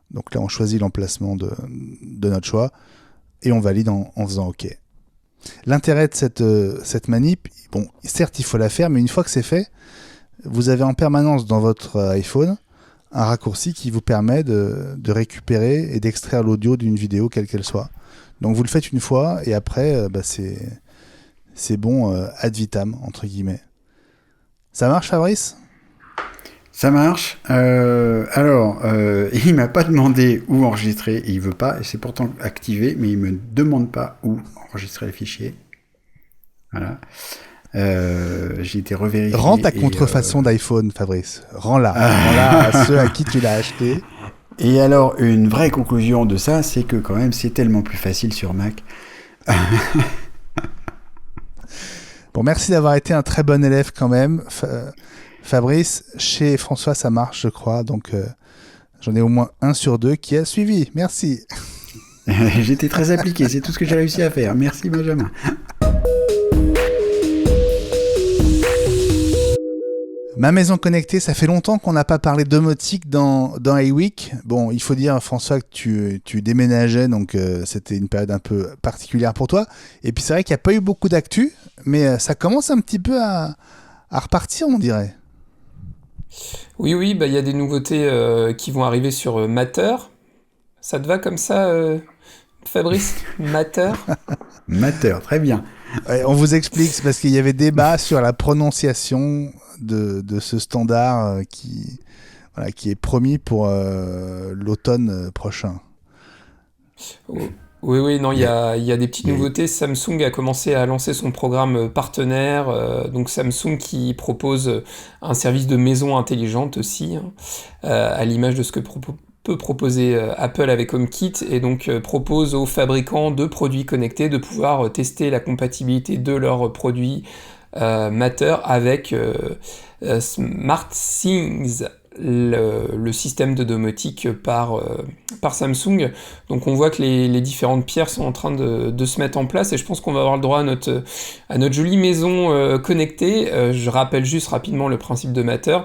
Donc là, on choisit l'emplacement de notre choix et on valide en faisant OK. L'intérêt de cette manip, bon, certes, il faut la faire, mais une fois que c'est fait, vous avez en permanence dans votre iPhone un raccourci qui vous permet de récupérer et d'extraire l'audio d'une vidéo, quelle qu'elle soit. Donc vous le faites une fois et après, c'est bon ad vitam, entre guillemets. Ça marche, Fabrice ? Ça marche. Alors, il m'a pas demandé où enregistrer, et il veut pas, et c'est pourtant activé, mais il me demande pas où enregistrer le fichier. Voilà. J'ai été revérifié. Rends ta contrefaçon d'iPhone, Fabrice. Rends-la. Rends-la à ceux à qui tu l'as acheté. Et alors, une vraie conclusion de ça, c'est que quand même, c'est tellement plus facile sur Mac. Bon, merci d'avoir été un très bon élève quand même. Fabrice, chez François, ça marche, je crois. Donc, j'en ai au moins 1 sur 2 qui a suivi. Merci. J'étais très appliqué. C'est tout ce que j'ai réussi à faire. Merci, Benjamin. Ma maison connectée, ça fait longtemps qu'on n'a pas parlé domotique dans A-Week. Bon, il faut dire, François, que tu déménageais, donc c'était une période un peu particulière pour toi. Et puis c'est vrai qu'il n'y a pas eu beaucoup d'actu, mais ça commence un petit peu à repartir, on dirait. Oui, bah, il y a des nouveautés qui vont arriver sur Matter. Ça te va comme ça, Fabrice? Matter? Matter, très bien. Ouais, on vous explique, c'est parce qu'il y avait débat sur la prononciation de ce standard qui est promis pour l'automne prochain. Oui, non, il y a des petites nouveautés. Samsung a commencé à lancer son programme partenaire. Donc Samsung qui propose un service de maison intelligente aussi, hein, à l'image de ce que peut proposer Apple avec HomeKit, et donc propose aux fabricants de produits connectés de pouvoir tester la compatibilité de leurs produits Matter avec SmartThings, le système de domotique par Samsung. Donc on voit que les différentes pierres sont en train de se mettre en place, et je pense qu'on va avoir le droit à notre jolie maison connectée. Je rappelle juste rapidement le principe de Matter.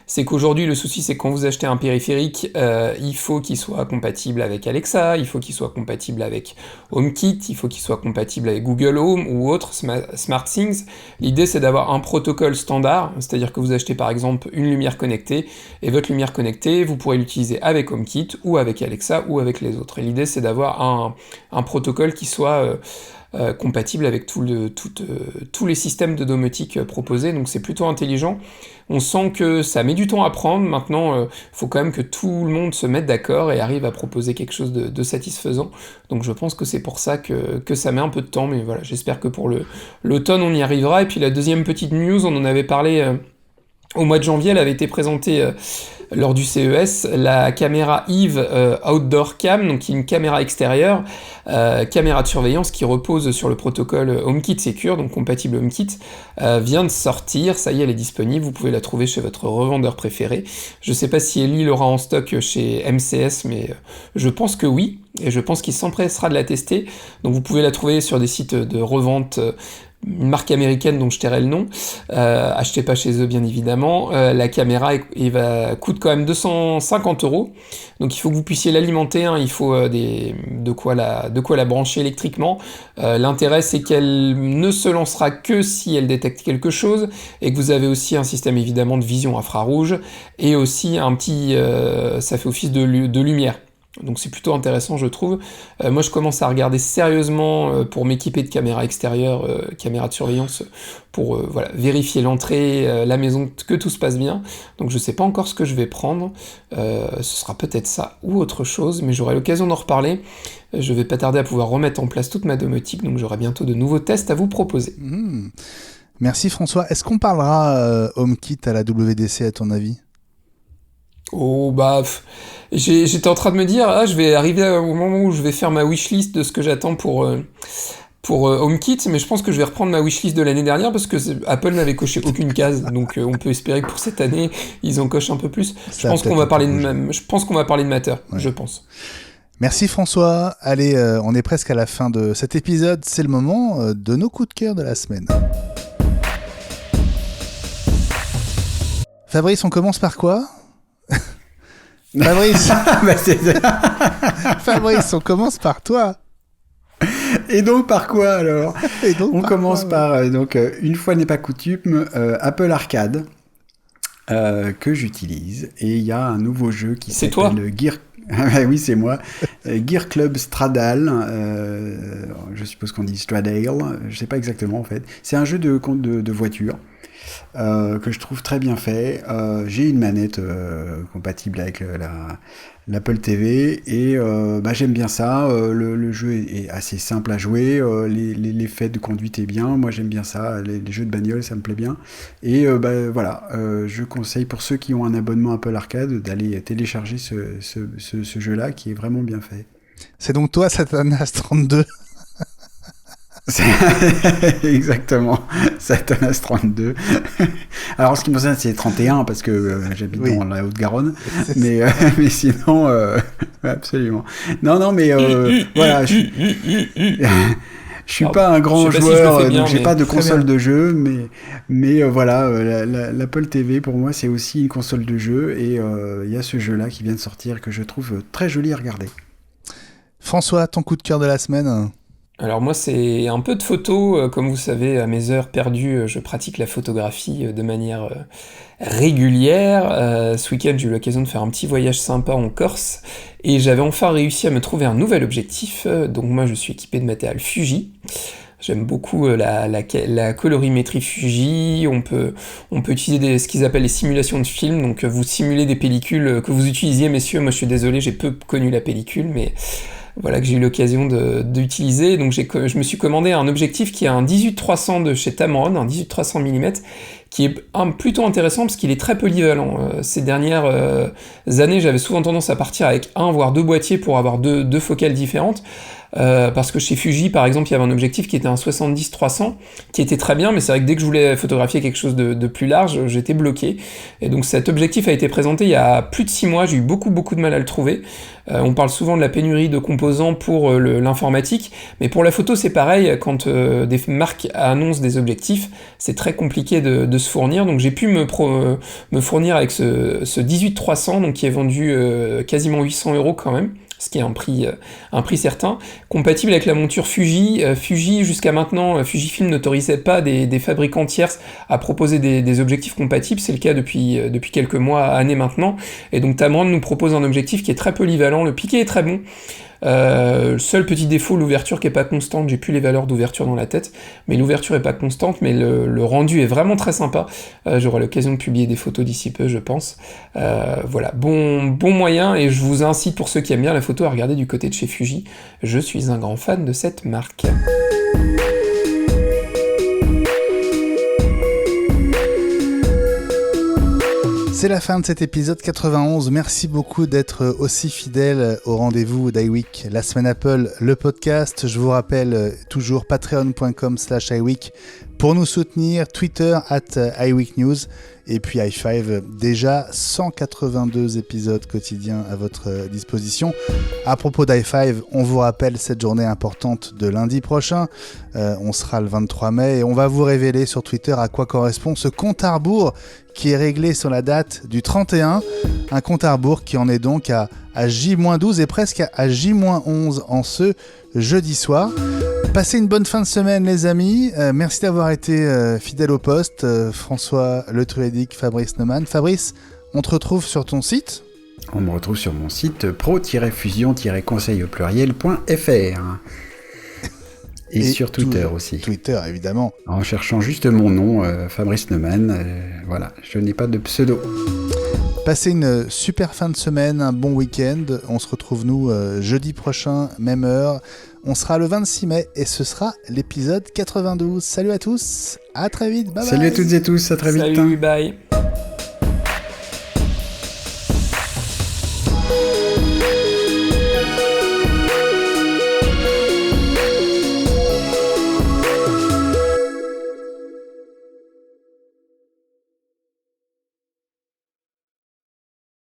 C'est qu'aujourd'hui, le souci, c'est que quand vous achetez un périphérique, il faut qu'il soit compatible avec Alexa, il faut qu'il soit compatible avec HomeKit, il faut qu'il soit compatible avec Google Home ou autres SmartThings. L'idée, c'est d'avoir un protocole standard, c'est-à-dire que vous achetez par exemple une lumière connectée, et votre lumière connectée, vous pourrez l'utiliser avec HomeKit ou avec Alexa ou avec les autres. Et l'idée, c'est d'avoir un protocole qui soit compatible avec tous les systèmes de domotique proposés, donc c'est plutôt intelligent. On sent que ça met du temps à prendre. Maintenant, faut quand même que tout le monde se mette d'accord et arrive à proposer quelque chose de satisfaisant. Donc je pense que c'est pour ça que ça met un peu de temps, mais voilà, j'espère que pour l'automne on y arrivera. Et puis la deuxième petite news, on en avait parlé au mois de janvier, elle avait été présentée lors du CES, la caméra Eve Outdoor Cam, donc qui est une caméra extérieure, caméra de surveillance qui repose sur le protocole HomeKit Secure, donc compatible HomeKit, vient de sortir, ça y est, elle est disponible, vous pouvez la trouver chez votre revendeur préféré. Je sais pas si Ellie l'aura en stock chez MCS, mais je pense que oui, et je pense qu'il s'empressera de la tester, donc vous pouvez la trouver sur des sites de revente, une marque américaine dont je tairai le nom, achetez pas chez eux bien évidemment. La caméra coûte quand même 250 €, donc il faut que vous puissiez l'alimenter, hein. Il faut de quoi la brancher électriquement. L'intérêt, c'est qu'elle ne se lancera que si elle détecte quelque chose, et que vous avez aussi un système évidemment de vision infrarouge, et aussi un petit ça fait office de lumière. Donc c'est plutôt intéressant, je trouve. Moi, je commence à regarder sérieusement pour m'équiper de caméras extérieures, caméras de surveillance, pour vérifier l'entrée, la maison, que tout se passe bien. Donc je sais pas encore ce que je vais prendre. Ce sera peut-être ça ou autre chose, mais j'aurai l'occasion d'en reparler. Je vais pas tarder à pouvoir remettre en place toute ma domotique, donc j'aurai bientôt de nouveaux tests à vous proposer. Merci François. Est-ce qu'on parlera HomeKit à la WDC à ton avis ? Oh bah, j'étais en train de me dire, je vais arriver au moment où je vais faire ma wishlist de ce que j'attends pour HomeKit, mais je pense que je vais reprendre ma wishlist de l'année dernière, parce que Apple n'avait coché aucune case, donc on peut espérer que pour cette année, ils en cochent un peu plus. Je pense qu'on va parler de Matter, ouais. Je pense. Merci François. Allez, on est presque à la fin de cet épisode, c'est le moment de nos coups de cœur de la semaine. Fabrice, on commence par quoi ? Fabrice, Fabrice, on commence par toi. Et donc par quoi alors ? On commence par une fois n'est pas coutume, Apple Arcade que j'utilise, et il y a un nouveau jeu qui s'appelle Gear. Oui, c'est moi. Gear Club Straddle. Je suppose qu'on dit Straddle. Je sais pas exactement en fait. C'est un jeu de voiture. Que je trouve très bien fait. J'ai une manette compatible avec l'Apple TV, et j'aime bien ça. Le jeu est assez simple à jouer. L'effet de conduite est bien. Moi, j'aime bien ça. Les jeux de bagnole, ça me plaît bien. Et je conseille pour ceux qui ont un abonnement Apple Arcade d'aller télécharger ce jeu-là, qui est vraiment bien fait. C'est donc toi, Satanas 32. Exactement, Satanas 32. Alors en ce qui me concerne, c'est 31 parce que j'habite dans la Haute-Garonne, mais sinon absolument. Non mais voilà, Je suis Alors, pas un je grand sais pas si je le joueur, fais bien, donc j'ai mais pas de très console bien. de jeu, mais voilà, l'Apple TV pour moi c'est aussi une console de jeu et il y a ce jeu-là qui vient de sortir que je trouve très joli à regarder. François, ton coup de cœur de la semaine? Alors moi, c'est un peu de photos. Comme vous savez, à mes heures perdues, je pratique la photographie de manière régulière. Ce week-end, j'ai eu l'occasion de faire un petit voyage sympa en Corse et j'avais enfin réussi à me trouver un nouvel objectif. Donc moi, je suis équipé de matériel Fuji. J'aime beaucoup la colorimétrie Fuji. On peut utiliser ce qu'ils appellent les simulations de film. Donc vous simulez des pellicules que vous utilisiez, messieurs. Moi, je suis désolé, j'ai peu connu la pellicule, mais voilà que j'ai eu l'occasion d'utiliser. Donc je me suis commandé un objectif qui est un 18-300 de chez Tamron, un 18-300 mm, qui est plutôt intéressant parce qu'il est très polyvalent. Ces dernières années, j'avais souvent tendance à partir avec un voire deux boîtiers pour avoir deux focales différentes. Parce que chez Fuji, par exemple, il y avait un objectif qui était un 70-300, qui était très bien, mais c'est vrai que dès que je voulais photographier quelque chose de plus large, j'étais bloqué. Et donc cet objectif a été présenté il y a plus de 6 mois, j'ai eu beaucoup de mal à le trouver. On parle souvent de la pénurie de composants pour l'informatique, mais pour la photo c'est pareil, quand des marques annoncent des objectifs, c'est très compliqué de se fournir, donc j'ai pu me fournir avec ce 18-300, donc qui est vendu quasiment 800 € quand même, ce qui est un prix certain, compatible avec la monture Fuji. Fuji, jusqu'à maintenant, Fujifilm n'autorisait pas des fabricants tierces à proposer des objectifs compatibles, c'est le cas depuis quelques mois, années maintenant, et donc Tamron nous propose un objectif qui est très polyvalent, le piqué est très bon. Seul petit défaut, l'ouverture qui est pas constante, j'ai plus les valeurs d'ouverture dans la tête, mais l'ouverture est pas constante, mais le rendu est vraiment très sympa. J'aurai l'occasion de publier des photos d'ici peu, je pense. Voilà, bon moyen, et je vous incite, pour ceux qui aiment bien la photo, à regarder du côté de chez Fuji. Je suis un grand fan de cette marque. C'est la fin de cet épisode 91. Merci beaucoup d'être aussi fidèle au rendez-vous d'iWeek, la semaine Apple, le podcast. Je vous rappelle toujours patreon.com/iWeek pour nous soutenir, Twitter @iWeekNews et puis i5, déjà 182 épisodes quotidiens à votre disposition. À propos d'i5, on vous rappelle cette journée importante de lundi prochain. On sera le 23 mai et on va vous révéler sur Twitter à quoi correspond ce compte à rebours qui est réglé sur la date du 31, un compte à rebours qui en est donc à J-12 et presque à J-11 en ce jeudi soir. Passez une bonne fin de semaine les amis, merci d'avoir été fidèle au poste, François Le Truedic, Fabrice Neumann. Fabrice, on te retrouve sur ton site ? On me retrouve sur mon site pro-fusion-conseil au pluriel.fr. Et sur Twitter aussi. Twitter, évidemment. En cherchant juste mon nom, Fabrice Neumann. Voilà, je n'ai pas de pseudo. Passez une super fin de semaine, un bon week-end. On se retrouve, nous, jeudi prochain, même heure. On sera le 26 mai et ce sera l'épisode 92. Salut à tous, à très vite, bye bye. Salut à toutes et tous, à très vite. Salut, bye.